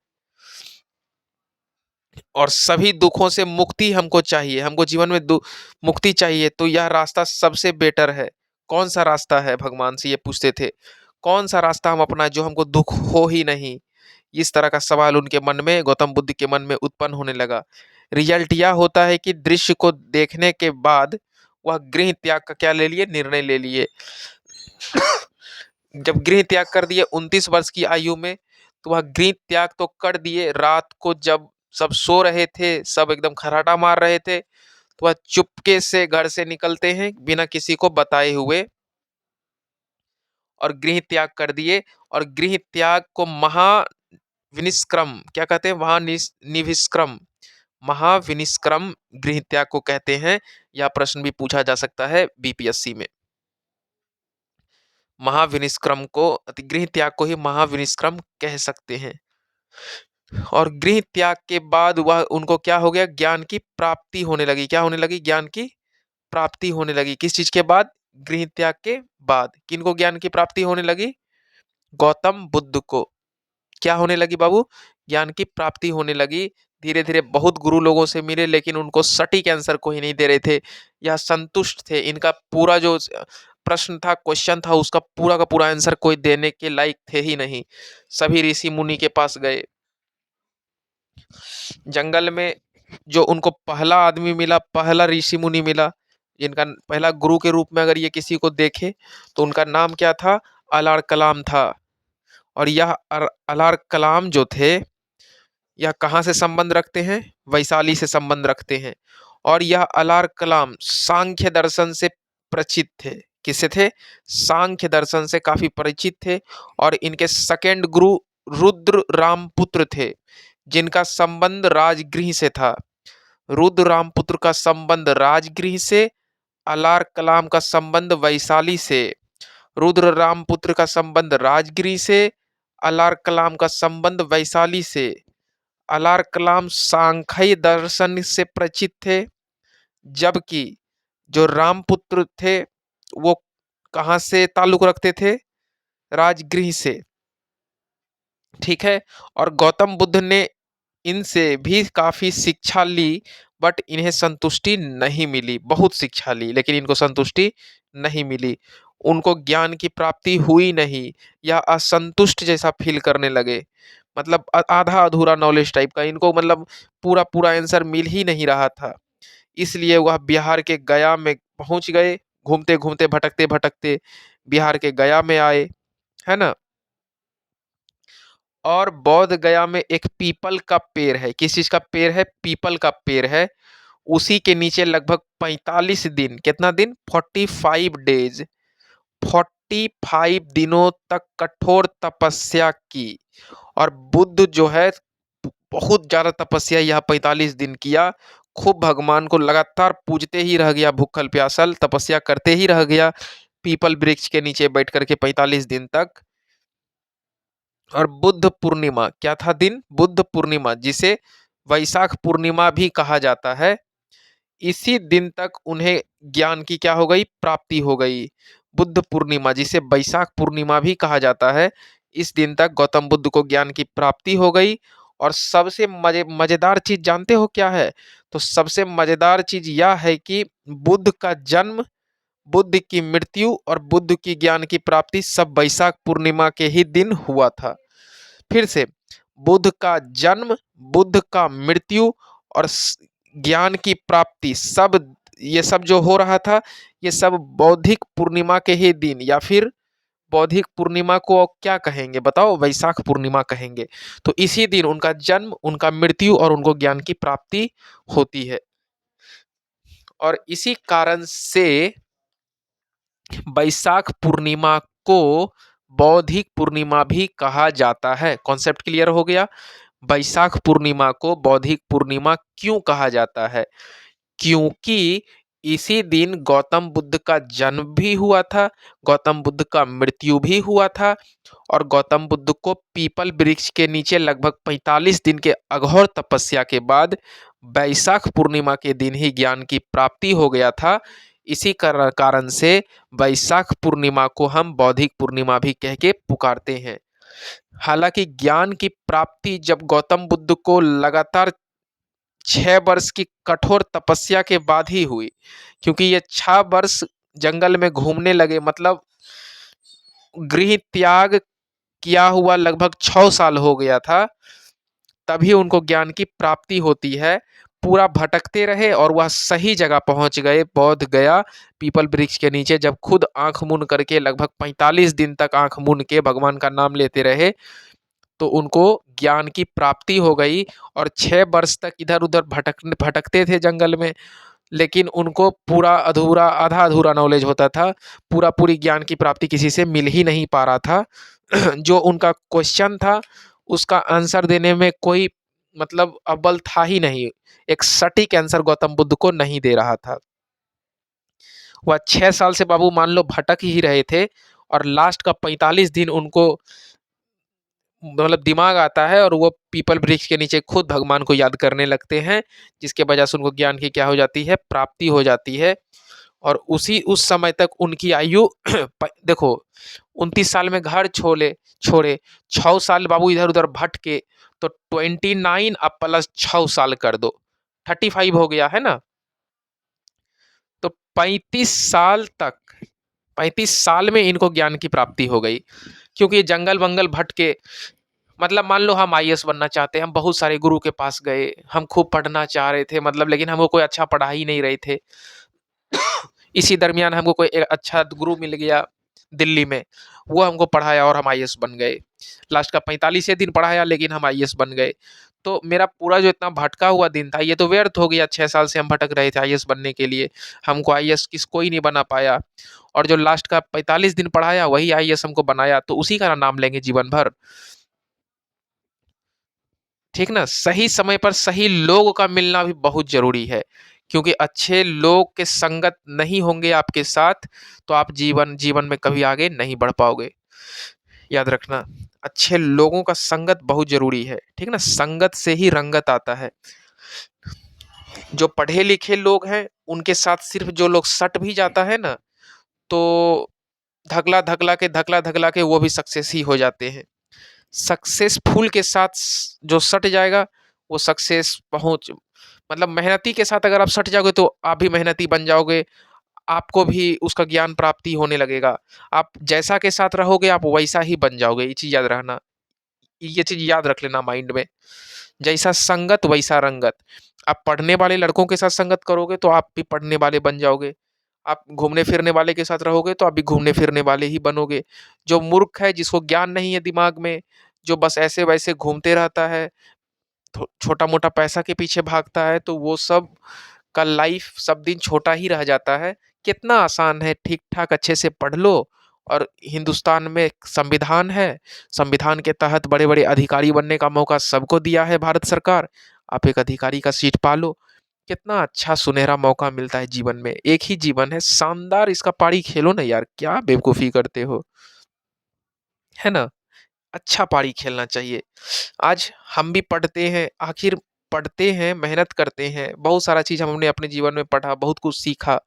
और सभी दुखों से मुक्ति हमको चाहिए, हमको जीवन में दु मुक्ति चाहिए, तो यह रास्ता सबसे बेटर है। कौन-सा रास्ता है भगवान से ये पूछते थे। कौन-सा रास्ता हम अपनाएँ जो हमको दुःख हो ही नहीं? इस तरह का सवाल उनके मन में, गौतम बुद्ध के मन में उत्पन्न होने लगा। रिज़ल्ट यह होता है कि दृश्य को देखने के बाद वह गृह त्याग का क्या ले लिए? निर्णय ले लिए। जब गृह त्याग कर दिए 29 वर्ष की आयु में, तो वह गृह त्याग तो कर दिए, रात को जब सब सो रहे थे, सब एकदम खर्राटा मार रहे थे, तो वह चुपके से घर से निकलते हैं, बिना किसी को बताए हुए और गृह त्याग कर दिए, और गृह त्याग को महाविनिष्क्रम क्या कहते हैं, निविष्क्रम, महाविनिष्क्रम गृह त्याग को कहते हैं। यह प्रश्न भी पूछा जा सकता है बीपीएससी में। महाविनिष्क्रम को, गृह त्याग को ही महाविनिष्क्रम कह सकते हैं। और गृह त्याग के बाद वह उनको क्या हो गया, ज्ञान की प्राप्ति होने लगी। क्या होने लगी, ज्ञान की प्राप्ति होने लगी। किस चीज के बाद, गृह त्याग के बाद। किनको ज्ञान की प्राप्ति होने लगी, गौतम बुद्ध को क्या होने लगी बाबू, ज्ञान की प्राप्ति होने लगी। धीरे धीरे बहुत गुरु लोगों से मिले, लेकिन उनको सटीक आंसर कोई नहीं दे रहे थे। यह संतुष्ट थे, इनका पूरा जो प्रश्न था, क्वेश्चन था, उसका पूरा का पूरा आंसर कोई देने के लायक थे ही नहीं। सभी ऋषि मुनि के पास गए। जंगल में जो उनको पहला आदमी मिला, पहला ऋषि मुनि मिला, जिनका पहला गुरु के रूप में अगर ये किसी को देखे तो उनका नाम क्या था, अलार कलाम था। और यह अलार कलाम जो थे, यह कहाँ से संबंध रखते हैं, वैशाली से संबंध रखते हैं। और यह अलार कलाम सांख्य दर्शन से परिचित थे। किससे थे, सांख्य दर्शन से काफी परिचित थे। और इनके सेकंड गुरु रुद्र रामपुत्र थे, जिनका संबंध राजगृह से था। रुद्र रामपुत्र का संबंध राजगृह से, अलार कलाम का संबंध वैशाली से। रुद्र रामपुत्र का संबंध राजगृह से, अलार कलाम का संबंध वैशाली से। अलार कलाम सांख्य दर्शन से परिचित थे, जबकि जो रामपुत्र थे वो कहाँ से ताल्लुक रखते थे, राजगृह से। ठीक है। और गौतम बुद्ध ने इनसे भी काफी शिक्षा ली, बट इन्हें संतुष्टि नहीं मिली। बहुत शिक्षा ली लेकिन इनको संतुष्टि नहीं मिली। उनको ज्ञान की प्राप्ति हुई नहीं, या असंतुष्ट जैसा फील करने लगे। मतलब आधा अधूरा नॉलेज टाइप का इनको, मतलब पूरा पूरा आंसर मिल ही नहीं रहा था। इसलिए वह बिहार के गया में पहुंच गए। घूमते घूमते भटकते भटकते बिहार के गया में आए, है ना। और बौद्ध गया में एक पीपल का पेड़ है। किस चीज का पेड़ है, पीपल का पेड़ है। उसी के नीचे लगभग 45 दिन, कितना दिन, 45 डेज, 45 दिनों तक कठोर तपस्या की। और बुद्ध जो है बहुत ज्यादा तपस्या यह 45 दिन किया। खूब भगवान को लगातार पूजते ही रह गया, भूखल प्यासल तपस्या करते ही रह गया पीपल वृक्ष के नीचे बैठ करके 45 दिन तक। और बुद्ध पूर्णिमा क्या था दिन, बुद्ध पूर्णिमा, जिसे वैशाख पूर्णिमा भी कहा जाता है, इसी दिन तक उन्हें ज्ञान की क्या हो गई, प्राप्ति हो गई। बुद्ध पूर्णिमा जिसे वैशाख पूर्णिमा भी कहा जाता है, इस दिन तक गौतम बुद्ध को ज्ञान की प्राप्ति हो गई। और सबसे मजेदार चीज जानते हो क्या है, तो सबसे मजेदार चीज यह है कि बुद्ध का जन्म, बुद्ध की मृत्यु और बुद्ध की ज्ञान की प्राप्ति सब वैशाख पूर्णिमा के ही दिन हुआ था। फिर से, बुद्ध का जन्म, बुद्ध का मृत्यु और ज्ञान की प्राप्ति, सब ये सब जो हो रहा था, ये सब बौद्धिक पूर्णिमा के ही दिन, या फिर बौद्धिक पूर्णिमा को क्या कहेंगे बताओ, वैशाख पूर्णिमा कहेंगे। तो इसी दिन उनका जन्म, उनका मृत्यु और उनको ज्ञान की प्राप्ति होती है। और इसी कारण से वैशाख पूर्णिमा को बौद्धिक पूर्णिमा भी कहा जाता है। कॉन्सेप्ट क्लियर हो गया। वैशाख पूर्णिमा को बौद्धिक पूर्णिमा क्यों कहा जाता है, क्योंकि इसी दिन गौतम बुद्ध का जन्म भी हुआ था, गौतम बुद्ध का मृत्यु भी हुआ था। और गौतम बुद्ध को पीपल वृक्ष के नीचे लगभग 45 दिन के अघोर तपस्या के बाद वैशाख पूर्णिमा के दिन ही ज्ञान की प्राप्ति हो गया था। इसी कारण से वैशाख पूर्णिमा को हम बौद्धिक पूर्णिमा भी कह के पुकारते हैं। हालांकि ज्ञान की प्राप्ति जब गौतम बुद्ध को लगातार 6 वर्ष की कठोर तपस्या के बाद ही हुई, क्योंकि ये 6 वर्ष जंगल में घूमने लगे, मतलब गृह त्याग किया हुआ लगभग 6 साल हो गया था, तभी उनको ज्ञान की प्राप्ति होती है। पूरा भटकते रहे और वह सही जगह पहुंच गए, बौद्ध गया पीपल वृक्ष के नीचे। जब खुद आंख मूंद करके लगभग 45 दिन तक आंख मूंद के भगवान का नाम लेते रहे, तो उनको ज्ञान की प्राप्ति हो गई। और 6 वर्ष तक इधर उधर भटकते थे जंगल में, लेकिन उनको पूरा अधूरा आधा-अधूरा नॉलेज होता था, पूरा-पूरी ज्ञान की प्राप्ति किसी से मिल ही नहीं पा रहा था। जो उनका क्वेश्चन था, उसका आंसर देने में कोई मतलब अव्वल था ही नहीं। एक सटीक आंसर गौतम बुद्ध को नहीं दे रहा था। वह 6 साल से बाबू मान लो भटक ही रहे थे और लास्ट का 45 दिन उनको मतलब दिमाग आता है और वो पीपल वृक्ष के नीचे खुद भगवान को याद करने लगते हैं, जिसके वजह से उनको ज्ञान की क्या हो जाती है, प्राप्ति हो जाती है। और उस समय तक उनकी आयु देखो 29 साल में घर छोड़े 6 साल बाबू इधर उधर भटके, तो 29 अब प्लस 6 साल कर दो, 35 हो गया है ना। तो 35 साल में इनको ज्ञान की प्राप्ति हो गई, क्योंकि जंगल वंगल भटके। मतलब मान लो हम आईएएस बनना चाहते हैं, हम बहुत सारे गुरु के पास गए, हम खूब पढ़ना चाह रहे थे, मतलब लेकिन हमको कोई अच्छा पढ़ा ही नहीं रहे थे। इसी दरमियान हमको कोई एक अच्छा गुरु मिल गया दिल्ली में, वो हमको पढ़ाया और हम आईएएस बन गए। लास्ट का 45 दिन पढ़ाया लेकिन हम आईएएस बन गए। तो मेरा पूरा जो इतना भटका हुआ दिन था, ये तो व्यर्थ हो गया। 6 साल से हम भटक रहे थे आईएएस बनने के लिए, हमको आईएएस कोई नहीं बना पाया। और जो लास्ट का 45 दिन पढ़ाया वही आईएएस हमको बनाया, तो उसी का नाम लेंगे जीवन भर। ठीक ना, सही समय पर सही लोग का मिलना भी बहुत जरूरी है, क्योंकि अच्छे लोग के संगत नहीं होंगे आपके साथ, तो आप जीवन जीवन में कभी आगे नहीं बढ़ पाओगे। याद रखना, अच्छे लोगों का संगत बहुत जरूरी है। ठीक ना, संगत से ही रंगत आता है। जो पढ़े लिखे लोग हैं उनके साथ सिर्फ जो लोग सट भी जाता है ना, तो धकला धकला के वो भी सक्सेस ही हो जाते हैं। सक्सेसफुल के साथ जो सट जाएगा वो सक्सेस पहुंच, मतलब मेहनती के साथ अगर आप सट जाओगे तो आप भी मेहनती बन जाओगे, आपको भी उसका ज्ञान प्राप्ति होने लगेगा। आप जैसा के साथ रहोगे आप वैसा ही बन जाओगे, ये चीज याद रहना, ये चीज याद रख लेना माइंड में। जैसा संगत वैसा रंगत। आप पढ़ने वाले लड़कों के साथ संगत करोगे तो आप भी पढ़ने वाले बन जाओगे। आप घूमने फिरने वाले के साथ रहोगे तो आप भी घूमने फिरने वाले ही बनोगे। जो मूर्ख है, जिसको ज्ञान नहीं है दिमाग में, जो बस ऐसे वैसे घूमते रहता है, छोटा मोटा पैसा के पीछे भागता है, तो वो सब का लाइफ सब दिन छोटा ही रह जाता है। कितना आसान है, ठीक ठाक अच्छे से पढ़ लो, और हिंदुस्तान में एक संविधान है, संविधान के तहत बड़े बड़े अधिकारी बनने का मौका सबको दिया है भारत सरकार। आप एक अधिकारी का सीट पालो, कितना अच्छा सुनहरा मौका मिलता है जीवन में। एक ही जीवन है, शानदार इसका पारी खेलो ना यार, क्या बेवकूफ़ी करते हो, है ना। अच्छा पारी खेलना चाहिए। आज हम भी पढ़ते हैं, आखिर पढ़ते हैं, मेहनत करते हैं, बहुत सारा चीज़ हमने अपने जीवन में पढ़ा, बहुत कुछ सीखा,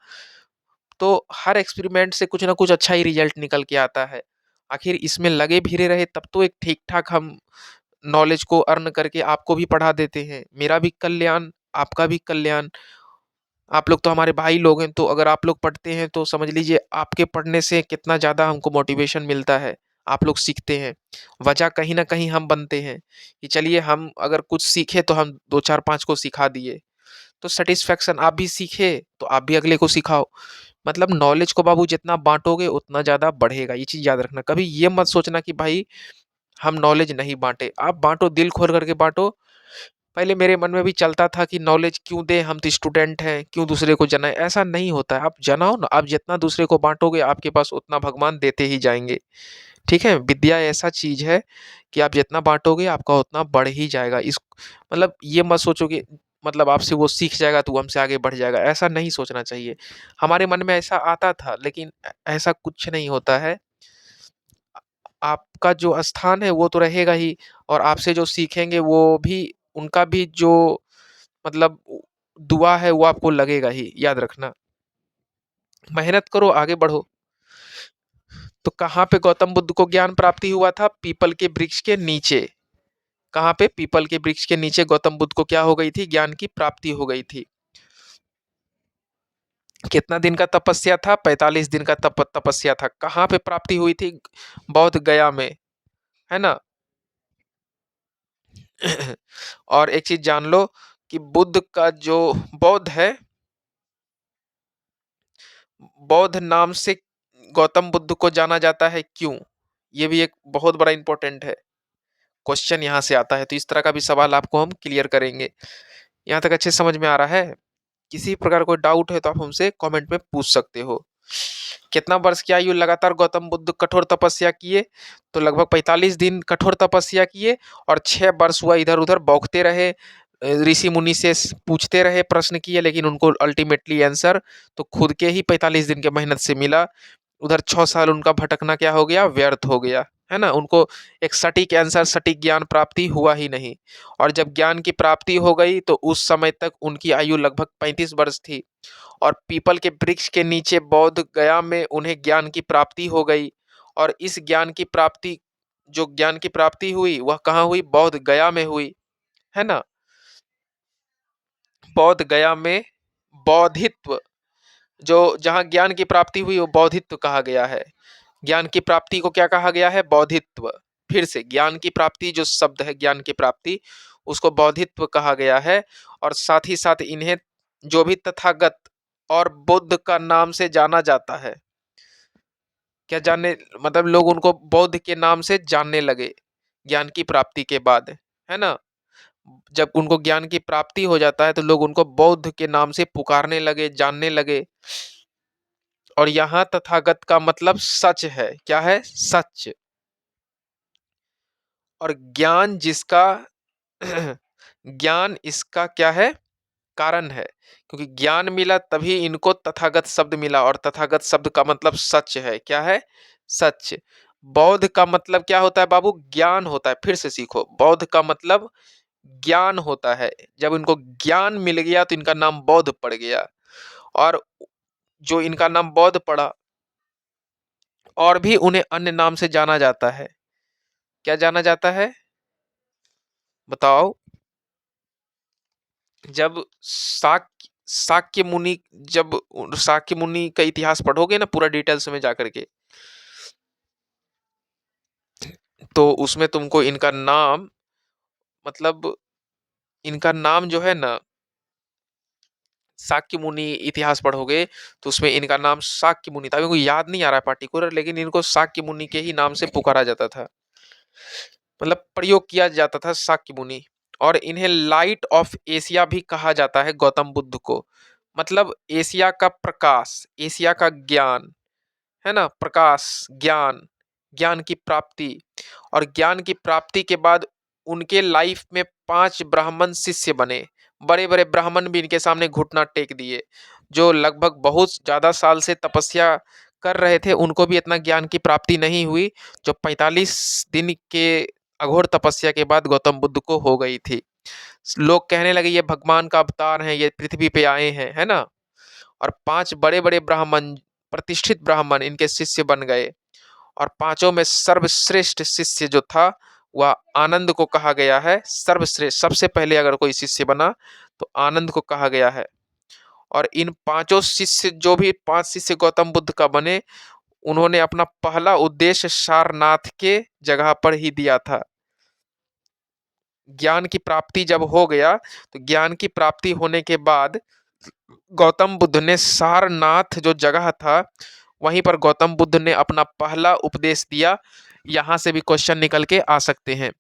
तो हर एक्सपेरिमेंट से कुछ ना कुछ अच्छा ही रिजल्ट निकल के आता है। आखिर इसमें लगे भिड़े रहे तब तो एक ठीक-ठाक हम नॉलेज को अर्न करके आपको भी पढ़ा देते हैं। मेरा भी कल्याण, आपका भी कल्याण। आप लोग तो हमारे भाई लोग हैं, तो अगर आप लोग पढ़ते हैं तो समझ लीजिए आपके पढ़ने से कितना ज़्यादा हमको मोटिवेशन मिलता है। आप लोग सीखते हैं, वजह कहीं न कहीं हम बनते हैं, कि चलिए हम अगर कुछ सीखे तो हम 2 4 5 को सिखा दिए। तो सैटिस्फैक्शन, आप भी सीखे तो आप भी अगले को सिखाओ। मतलब नॉलेज को बाबू जितना बाँटोगे उतना ज़्यादा बढ़ेगा, ये चीज़ याद रखना। कभी ये मत सोचना कि भाई हम नॉलेज नहीं बाँटे, आप बाँटो, दिल खोल करके बाँटो। पहले मेरे मन में भी चलता था कि नॉलेज क्यों दें, हम तो स्टूडेंट हैं, क्यों दूसरे को जनाएँ? ऐसा नहीं होता है, आप जनाओ ना, आप जितना दूसरे को बाँटोगे आपके पास उतना भगवान देते ही जाएँगे। ठीक है? विद्या ऐसा चीज़ है कि आप जितना बाँटोगे आपका उतना बढ़ ही जाएगा। मतलब ये मत सोचो कि मतलब आपसे वो सीख जाएगा तो वो हमसे आगे बढ़ जाएगा, ऐसा नहीं सोचना चाहिए। हमारे मन में ऐसा आता था, लेकिन ऐसा कुछ नहीं होता है। आपका जो स्थान है वो तो रहेगा ही, और आपसे जो सीखेंगे वो भी, उनका भी जो मतलब दुआ है वो आपको लगेगा ही, याद रखना। मेहनत करो, आगे बढ़ो। तो कहाँ पे गौतम बुद्ध को ज्ञान प्राप्ति हुआ था? पीपल के वृक्ष के नीचे। कहाँ पे? पीपल के वृक्ष के नीचे गौतम बुद्ध को क्या हो गई थी? ज्ञान की प्राप्ति हो गई थी। कितना दिन का तपस्या था? 45 दिन का तपस्या था। कहाँ पे प्राप्ति हुई थी? बौद्ध गया में, है ना। और एक चीज जान लो कि बुद्ध का जो बौद्ध है, बौद्ध नाम से गौतम बुद्ध को जाना जाता है, क्यों? ये भी एक बहुत बड़ा इंपॉर्टेंट है, क्वेश्चन यहाँ से आता है, तो इस तरह का भी सवाल आपको हम क्लियर करेंगे। यहाँ तक अच्छे समझ में आ रहा है? किसी प्रकार कोई डाउट है तो आप हमसे कमेंट में पूछ सकते हो। कितना वर्ष की आयु लगातार गौतम बुद्ध कठोर तपस्या किए? तो लगभग 45 दिन कठोर तपस्या किए और 6 वर्ष हुआ इधर-उधर बौखते रहे, ऋषि मुनि से पूछते रहे, प्रश्न किए, लेकिन उनको अल्टीमेटली आंसर तो खुद के ही 45 दिन के मेहनत से मिला। उधर 6 साल उनका भटकना क्या हो गया? व्यर्थ हो गया, है ना? उनको एक सटीक आंसर, सटीक ज्ञान प्राप्ति हुआ ही नहीं। और जब ज्ञान की प्राप्ति हो गई तो उस समय तक उनकी आयु लगभग 35 वर्ष थी और पीपल के वृक्ष के नीचे बौद्ध गया में उन्हें ज्ञान की प्राप्ति हो गई। और इस ज्ञान की प्राप्ति, जो ज्ञान की प्राप्ति हुई वह कहाँ हुई? बौद्ध गया में हुई, है ना? बौद्ध गया में बौद्धित्व, जो जहाँ ज्ञान की प्राप्ति हुई वो बौद्धित्व कहा गया है। ज्ञान की प्राप्ति को क्या कहा गया है? बौद्धित्व। फिर से ज्ञान की प्राप्ति जो शब्द है, ज्ञान की प्राप्ति, उसको बौद्धित्व कहा गया है। और साथ ही साथ इन्हें जो भी तथागत और बुद्ध का नाम से जाना जाता है, क्या जानने मतलब लोग उनको बौद्ध के नाम से जानने लगे ज्ञान की प्राप्ति के बाद, है ना? जब उनको ज्ञान की प्राप्ति हो जाता है तो लोग उनको बौद्ध के नाम से पुकारने लगे, जानने लगे। और यहाँ तथागत का मतलब सच है। क्या है? सच। और ज्ञान जिसका ज्ञान इसका क्या है? कारण है। क्योंकि ज्ञान मिला तभी इनको तथागत शब्द मिला और तथागत शब्द का मतलब सच है। क्या है? सच। बौद्ध का मतलब क्या होता है बाबू? ज्ञान होता है। फिर से सीखो, बौद्ध का मतलब ज्ञान होता है। जब इनको ज्ञान मिल गया तो इनका नाम बौद्ध पड़ गया। और जो इनका नाम बौद्ध पड़ा, और भी उन्हें अन्य नाम से जाना जाता है। क्या जाना जाता है? बताओ। जब शाक्य मुनि, जब शाक्य मुनि का इतिहास पढ़ोगे ना पूरा डिटेल्स में जाकर के, तो उसमें तुमको इनका नाम, मतलब इनका नाम जो है ना, शाक्य मुनि इतिहास पढ़ोगे तो उसमें इनका नाम शाक्य मुनि था। मेरे को याद नहीं आ रहा है पार्टिकुलर, लेकिन इनको शाक्य मुनि के ही नाम से पुकारा जाता था, मतलब प्रयोग किया जाता था शाक्य मुनि। और इन्हें लाइट ऑफ एशिया भी कहा जाता है गौतम बुद्ध को। मतलब एशिया का प्रकाश, एशिया का ज्ञान, है ना? प्रकाश, ज्ञान, ज्ञान की प्राप्ति। और ज्ञान की प्राप्ति के बाद उनके लाइफ में 5 ब्राह्मण शिष्य बने। बड़े-बड़े ब्राह्मण भी इनके सामने घुटना टेक दिए। जो लगभग बहुत ज़्यादा साल से तपस्या कर रहे थे, उनको भी इतना ज्ञान की प्राप्ति नहीं हुई, जो 45 दिन के अघोर तपस्या के बाद गौतम बुद्ध को हो गई थी। लोग कहने लगे ये भगवान का अवतार हैं, ये पृथ्वी पे आए हैं, है ना? और 5 बड़े-बड़े ब्राह्मण, प्रतिष्ठित ब्राह्मण इनके शिष्य बन गए। और पांचों में सर्वश्रेष्ठ शिष्य जो था वह आनंद को कहा गया है। सर्वश्रेष्ठ, सबसे पहले अगर कोई शिष्य बना तो आनंद को कहा गया है। और इन पांचों शिष्य, जो भी 5 शिष्य गौतम बुद्ध का बने, उन्होंने अपना पहला उद्देश्य सारनाथ के जगह पर ही दिया था। ज्ञान की प्राप्ति जब हो गया तो ज्ञान की प्राप्ति होने के बाद गौतम बुद्ध ने सारनाथ जो जगह था वहीं पर गौतम बुद्ध ने अपना पहला उपदेश दिया। यहाँ से भी क्वेश्चन निकल के आ सकते हैं।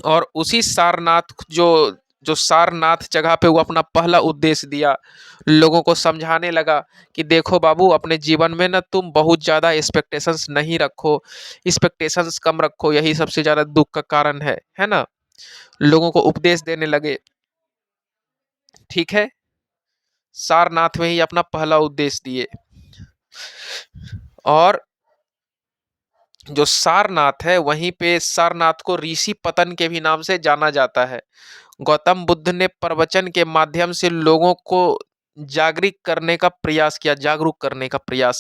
और उसी सारनाथ, जो जो सारनाथ जगह पे वो अपना पहला उद्देश्य दिया, लोगों को समझाने लगा कि देखो बाबू, अपने जीवन में ना तुम बहुत ज़्यादा एक्सपेक्टेशंस नहीं रखो, एक्सपेक्टेशंस कम रखो, यही सबसे ज़्यादा दुख का कारण है ना? लोगों को उपदेश देने लगे। ठीक है, सारनाथ में ही अपना पहला उद्देश्य दिए। और जो सारनाथ है वहीं पे सारनाथ को ऋषि पतन के भी नाम से जाना जाता है। गौतम बुद्ध ने प्रवचन के माध्यम से लोगों को जागरूक करने का प्रयास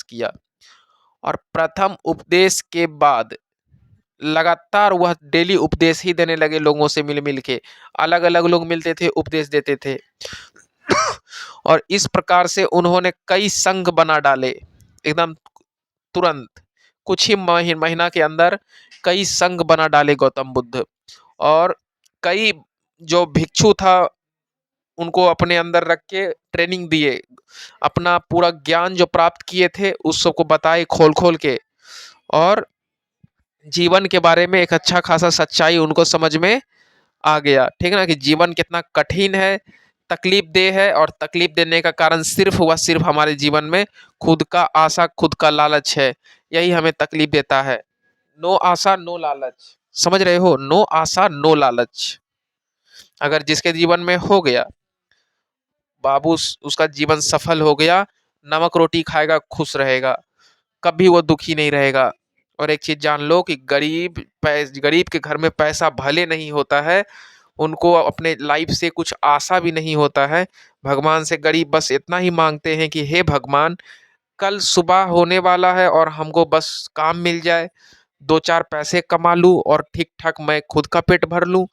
किया। और प्रथम उपदेश के बाद लगातार वह डेली उपदेश ही देने लगे, लोगों से मिल मिल के। अलग अलग लोग मिलते थे, उपदेश देते थे। और इस प्रकार से उन्होंने कई संघ बना डाले एकदम तुरंत, कुछ ही महीना के अंदर कई संघ बना डाले गौतम बुद्ध। और कई जो भिक्षु था उनको अपने अंदर रख के ट्रेनिंग दिए, अपना पूरा ज्ञान जो प्राप्त किए थे उस सबको बताए खोल खोल के। और जीवन के बारे में एक अच्छा खासा सच्चाई उनको समझ में आ गया। ठीक है ना, कि जीवन कितना कठिन है, तकलीफ दे है और तकलीफ देने का कारण सिर्फ व सिर्फ हमारे जीवन में खुद का आशा, खुद का लालच है। यही हमें तकलीफ देता है। नो आशा, नो लालच। समझ रहे हो? नो आशा, नो लालच। अगर जिसके जीवन में हो गया, बाबू उसका जीवन सफल हो गया, नमक रोटी खाएगा, खुश रहेगा, कभी वो दुखी नहीं रहेगा। और एक चीज जान लो कि गरीब के घर में पैसा भले नहीं होता है, उनको अपने लाइफ से कुछ आशा भी नहीं होता है। भगवान से गरीब बस इतना ही मांगते हैं कि हे भगवान, कल सुबह होने वाला है और हमको बस काम मिल जाए, दो चार पैसे कमा लूं और ठीक ठाक मैं खुद का पेट भर लूं,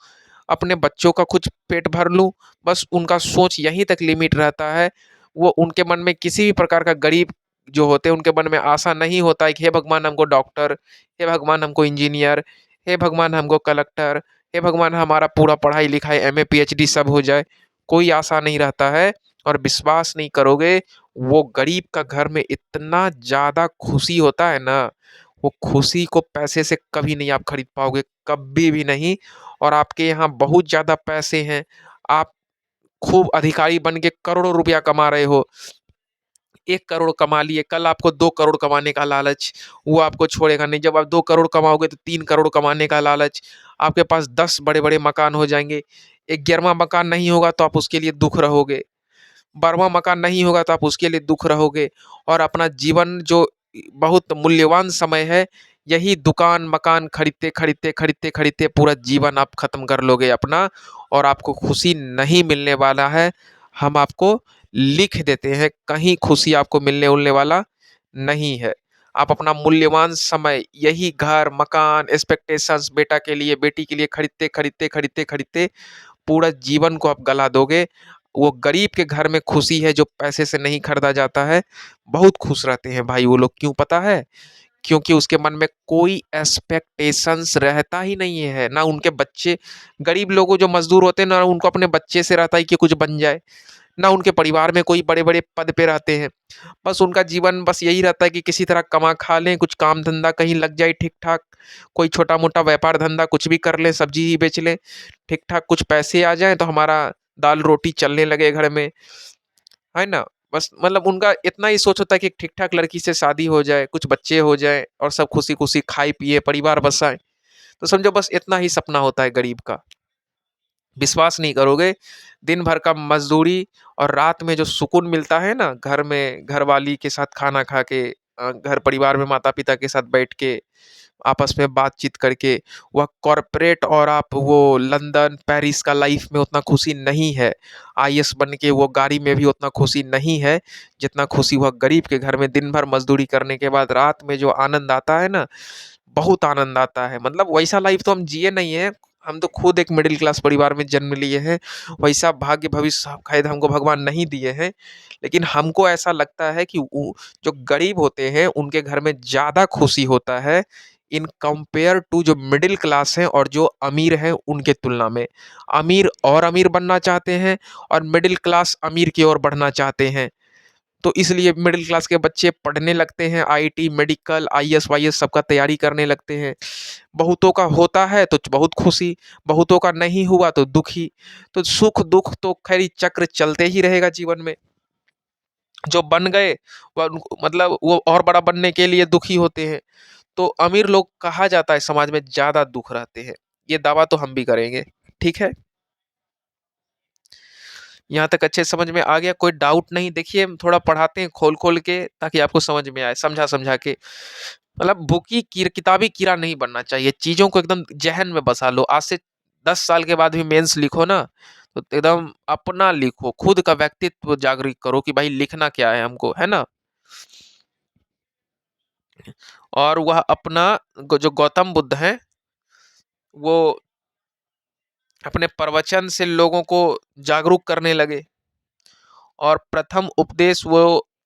अपने बच्चों का कुछ पेट भर लूं। बस उनका सोच यहीं तक लिमिट रहता है। वो उनके मन में किसी भी प्रकार का, गरीब जो होते हैं उनके मन में आशा नहीं होता है कि हे भगवान हमको डॉक्टर, हे भगवान हमको इंजीनियर, हे भगवान हमको कलेक्टर, हे भगवान हमारा पूरा पढ़ाई लिखाई एमए पीएचडी सब हो जाए। कोई आशा नहीं रहता है। और विश्वास नहीं करोगे, वो गरीब का घर में इतना ज्यादा खुशी होता है ना, वो खुशी को पैसे से कभी नहीं आप खरीद पाओगे, कभी भी नहीं। और आपके यहाँ बहुत ज्यादा पैसे हैं, आप खूब अधिकारी बन के करोड़ों रुपया कमा रहे हो, 1 करोड़ कमा लिए, कल आपको 2 करोड़ कमाने का लालच, वो आपको छोड़ेगा नहीं। जब आप 2 करोड़ कमाओगे तो 3 करोड़ कमाने का लालच, आपके पास 10 बड़े बड़े मकान हो जाएंगे। 11वां मकान नहीं होगा तो आप उसके लिए दुख रहोगे, 12वां मकान नहीं होगा तो आप उसके लिए दुख रहोगे। और अपना जीवन जो बहुत मूल्यवान समय है, यही दुकान मकान खरीदते खरीदते खरीदते खरीदते पूरा जीवन आप खत्म कर लोगे अपना, और आपको खुशी नहीं मिलने वाला है। हम आपको लिख देते हैं, कहीं खुशी आपको मिलने उलने वाला नहीं है। आप अपना मूल्यवान समय यही घर मकान एक्सपेक्टेशंस बेटा के लिए बेटी के लिए खरीदते खरीदते खरीदते खरीदते पूरा जीवन को आप गला दोगे। वो गरीब के घर में खुशी है जो पैसे से नहीं खरीदा जाता है। बहुत खुश रहते हैं भाई वो लोग, क्यों पता है? क्योंकि उसके मन में कोई एक्सपेक्टेशंस रहता ही नहीं है, ना उनके बच्चे, गरीब लोगों जो मजदूर होते हैं ना उनको अपने बच्चे से रहता है कि कुछ बन जाए, ना उनके परिवार में कोई बड़े बड़े पद पे रहते हैं। बस उनका जीवन बस यही रहता है कि किसी तरह कमा खा लें, कुछ काम धंधा कहीं लग जाए ठीक ठाक, कोई छोटा मोटा व्यापार धंधा कुछ भी कर लें, सब्जी ही बेच लें, ठीक ठाक कुछ पैसे आ जाएं तो हमारा दाल रोटी चलने लगे घर में, है ना? बस मतलब उनका इतना ही सोच होता है कि एक ठीक ठाक लड़की से शादी हो जाए, कुछ बच्चे हो जाए और सब खुशी खुशी खाए पिए परिवार बसाए। तो समझो बस इतना ही सपना होता है गरीब का। विश्वास नहीं करोगे, दिन भर का मजदूरी और रात में जो सुकून मिलता है ना, घर में घरवाली के साथ खाना खा के, घर परिवार में माता पिता के साथ बैठ के आपस में बातचीत करके, वह कॉरपोरेट और आप वो लंदन पेरिस का लाइफ में उतना खुशी नहीं है। आईएएस बन के वो गाड़ी में भी उतना खुशी नहीं है जितना खुशी वह गरीब के घर में दिन भर मजदूरी करने के बाद रात में जो आनंद आता है ना, बहुत आनंद आता है। मतलब वैसा लाइफ तो हम जिए नहीं है, हम तो खुद एक मिडिल क्लास परिवार में जन्म लिए हैं, वैसा भाग्य भविष्य शायद हमको भगवान नहीं दिए हैं। लेकिन हमको ऐसा लगता है कि जो गरीब होते हैं उनके घर में ज़्यादा खुशी होता है इन कंपेयर टू जो मिडिल क्लास हैं और जो अमीर हैं उनके तुलना में। अमीर और अमीर बनना चाहते हैं और मिडिल क्लास अमीर की ओर बढ़ना चाहते हैं। तो इसलिए मिडिल क्लास के बच्चे पढ़ने लगते हैं, आईटी मेडिकल आईएएस वाईएएस सबका तैयारी करने लगते हैं। बहुतों का होता है तो बहुत खुशी, बहुतों का नहीं हुआ तो दुखी। तो सुख दुख तो खैर ये चक्र चलते ही रहेगा जीवन में। जो बन गए वह मतलब वो और बड़ा बनने के लिए दुखी होते हैं। तो अमीर लोग कहा जाता है समाज में ज्यादा दुख रहते हैं, ये दावा तो हम भी करेंगे। ठीक है, यहाँ तक अच्छे समझ में आ गया? कोई डाउट नहीं? देखिए हम थोड़ा पढ़ाते हैं खोल खोल के ताकि आपको समझ में आए, समझा समझा के। मतलब किताबी कीड़ा नहीं बनना चाहिए, चीजों को एकदम जहन में बसा लो। आज से 10 साल के बाद भी मेंस लिखो ना, तो एकदम अपना लिखो, खुद का व्यक्तित्व जागृत करो कि भाई लिखना क्या है हमको, है ना? और वह अपना जो गौतम बुद्ध हैं, वो अपने प्रवचन से लोगों को जागरूक करने लगे। और प्रथम उपदेश वो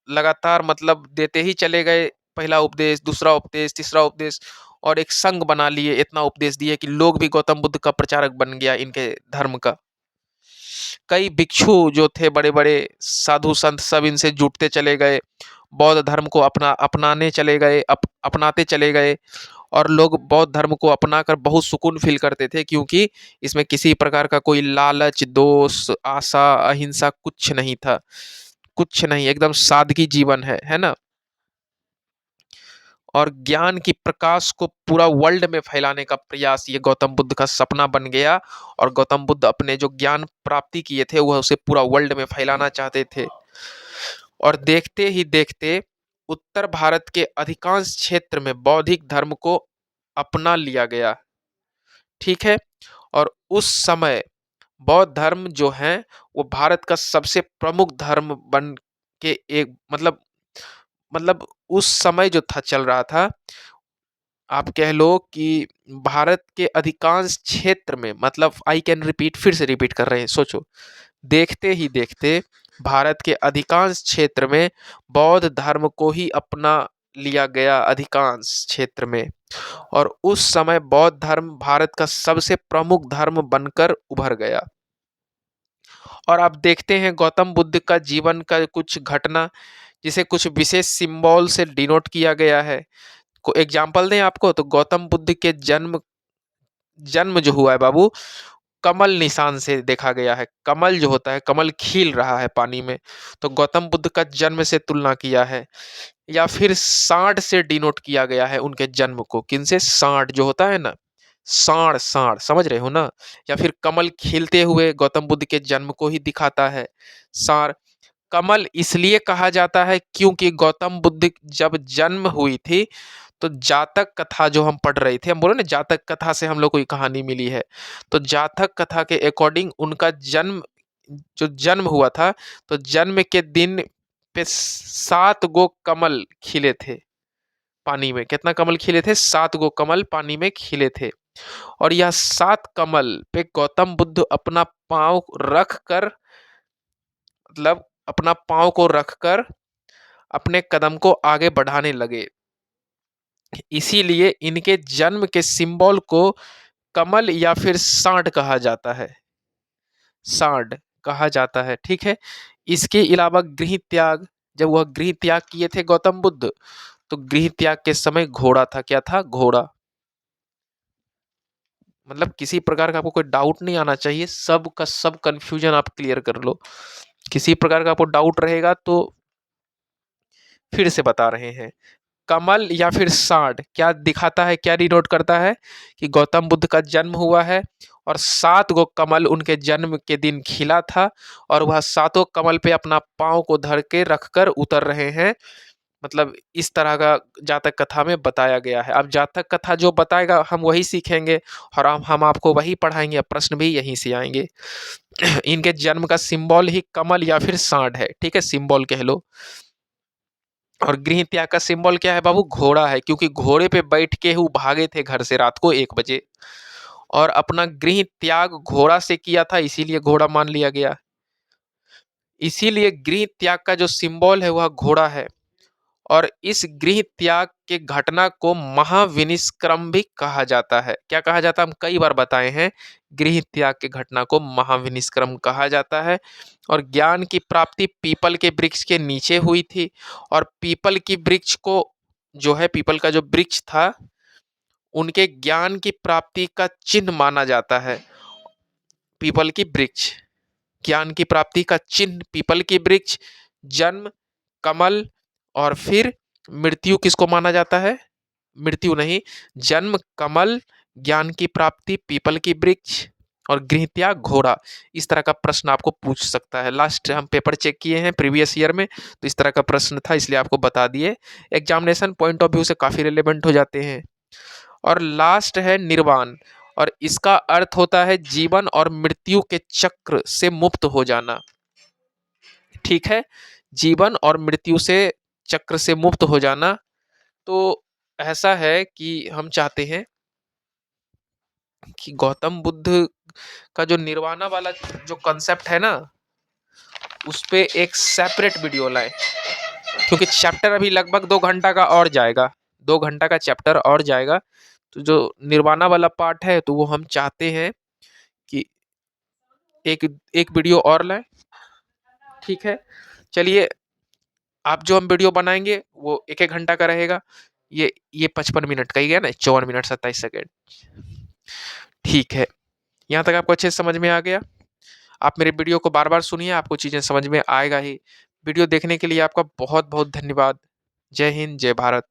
लगातार मतलब देते ही चले गए, पहला उपदेश दूसरा उपदेश तीसरा उपदेश, और एक संघ बना लिए, इतना उपदेश दिए कि लोग भी गौतम बुद्ध का प्रचारक बन गया इनके धर्म का। कई भिक्षु जो थे बड़े बड़े साधु संत सब इनसे जुटते चले गए, बौद्ध धर्म को अपनाने चले गए, अपनाते चले गए। और लोग बौद्ध धर्म को अपनाकर बहुत सुकून फ़ील करते थे, क्योंकि इसमें किसी प्रकार का कोई लालच, दोष, आशा, अहिंसा कुछ नहीं था। कुछ नहीं, एकदम सादगी जीवन है ना? और ज्ञान की प्रकाश को पूरा वर्ल्ड में फैलाने का प्रयास ये गौतम बुद्ध का सपना बन गया। और गौतम बुद्ध अपने जो ज्ञान प्राप्ति किए थे वह उसे पूरा वर्ल्ड में फैलाना चाहते थे। और देखते ही देखते उत्तर भारत के अधिकांश क्षेत्र में बौद्धिक धर्म को अपना लिया गया। ठीक है। और उस समय बौद्ध धर्म जो है वो भारत का सबसे प्रमुख धर्म बन के एक मतलब उस समय जो था चल रहा था, आप कह लो कि भारत के अधिकांश क्षेत्र में, मतलब आई कैन रिपीट, फिर से रिपीट कर रहे हैं, सोचो। देखते ही देखते भारत के अधिकांश क्षेत्र में बौद्ध धर्म को ही अपना लिया गया, अधिकांश क्षेत्र में। और उस समय बौद्ध धर्म भारत का सबसे प्रमुख धर्म बनकर उभर गया। और आप देखते हैं गौतम बुद्ध का जीवन का कुछ घटना जिसे कुछ विशेष सिंबल से डिनोट किया गया है। को एग्जाम्पल दें आपको, तो गौतम बुद्ध के जन्म जन्म जो हुआ है बाबू, कमल निशान से देखा गया है। कमल जो होता है, कमल खिल रहा है पानी में, तो गौतम बुद्ध का जन्म से तुलना किया है। या फिर सांड से डिनोट किया गया है उनके जन्म को। किनसे? सांड जो होता है ना, सांड, सांड समझ रहे हो ना? या फिर कमल खिलते हुए गौतम बुद्ध के जन्म को ही दिखाता है। सांड, कमल इसलिए कहा जाता है क्योंकि गौतम बुद्ध जब जन्म हुई थी तो जातक कथा जो हम पढ़ रहे थे, हम बोले ना जातक कथा से हम लोग को ये कहानी मिली है, तो जातक कथा के अकॉर्डिंग उनका जन्म, जो जन्म हुआ था, तो जन्म के दिन पे 7 गो कमल खिले थे पानी में। कितना कमल खिले थे? 7 गो कमल पानी में खिले थे। और यह 7 कमल पे गौतम बुद्ध अपना पाँव रख कर, मतलब अपना पाँव को रखकर अपने कदम को आगे बढ़ाने लगे। इसीलिए इनके जन्म के सिंबल को कमल या फिर सांड कहा जाता है। सांड कहा जाता है, ठीक है। इसके अलावा गृह त्याग, जब वह गृह त्याग किए थे गौतम बुद्ध, तो गृह त्याग के समय घोड़ा था। क्या था? घोड़ा। मतलब किसी प्रकार का आपको कोई डाउट नहीं आना चाहिए, सब का सब कंफ्यूजन आप क्लियर कर लो। किसी प्रकार का आपको डाउट रहेगा तो फिर से बता रहे हैं। कमल या फिर सांड क्या दिखाता है, क्या डिनोट करता है? कि गौतम बुद्ध का जन्म हुआ है और 7 गो कमल उनके जन्म के दिन खिला था, और वह सातों कमल पे अपना पाँव को धर के रखकर उतर रहे हैं। मतलब इस तरह का जातक कथा में बताया गया है। अब जातक कथा जो बताएगा हम वही सीखेंगे, और हम आपको वही पढ़ाएंगे, अब प्रश्न भी यहीं से आएंगे। इनके जन्म का सिंबल ही कमल या फिर सांड है, ठीक है, सिंबल कह लो। और गृह त्याग का सिंबल क्या है बाबू? घोड़ा है, क्योंकि घोड़े पे बैठ के वो भागे थे घर से रात को 1 बजे, और अपना गृह त्याग घोड़ा से किया था, इसीलिए घोड़ा मान लिया गया। इसीलिए गृह त्याग का जो सिंबल है वह घोड़ा है। और इस गृह त्याग के घटना को महाविनिष्क्रम भी कहा जाता है। क्या कहा जाता है? हम कई बार बताए हैं, गृह त्याग के घटना को महाविनिष्क्रम कहा जाता है। और ज्ञान की प्राप्ति पीपल के वृक्ष के नीचे हुई थी। और पीपल की वृक्ष को, जो है पीपल का जो वृक्ष था, उनके ज्ञान की प्राप्ति का चिन्ह माना जाता है। पीपल की वृक्ष, ज्ञान की प्राप्ति का चिन्ह पीपल की वृक्ष, जन्म कमल, और फिर मृत्यु किसको माना जाता है? मृत्यु नहीं, जन्म कमल, ज्ञान की प्राप्ति पीपल की वृक्ष, और गृह त्याग घोड़ा। इस तरह का प्रश्न आपको पूछ सकता है। लास्ट हम पेपर चेक किए हैं प्रीवियस ईयर में, तो इस तरह का प्रश्न था, इसलिए आपको बता दिए। एग्जामिनेशन पॉइंट ऑफ व्यू से काफी रिलेवेंट हो जाते हैं। और लास्ट है निर्वाण, और इसका अर्थ होता है जीवन और मृत्यु के चक्र से मुक्त हो जाना। ठीक है, जीवन और मृत्यु से, चक्र से मुक्त हो जाना। तो ऐसा है कि हम चाहते हैं कि गौतम बुद्ध का जो निर्वाणा वाला जो कंसेप्ट है ना, उस पे एक सेपरेट वीडियो लाए, क्योंकि चैप्टर अभी लगभग 2 घंटा का और जाएगा। 2 घंटा का चैप्टर और जाएगा, तो जो निर्वाणा वाला पार्ट है तो वो हम चाहते हैं कि एक एक वीडियो और लाए। ठीक है, चलिए, आप जो हम वीडियो बनाएंगे वो 1-1 घंटा का रहेगा। ये 55 मिनट का ही गया ना, 54 मिनट 27 सेकंड। ठीक है, यहाँ तक आपको अच्छे से समझ में आ गया? आप मेरे वीडियो को बार-बार सुनिए, आपको चीज़ें समझ में आएगा ही। वीडियो देखने के लिए आपका बहुत-बहुत धन्यवाद। जय हिंद, जय भारत।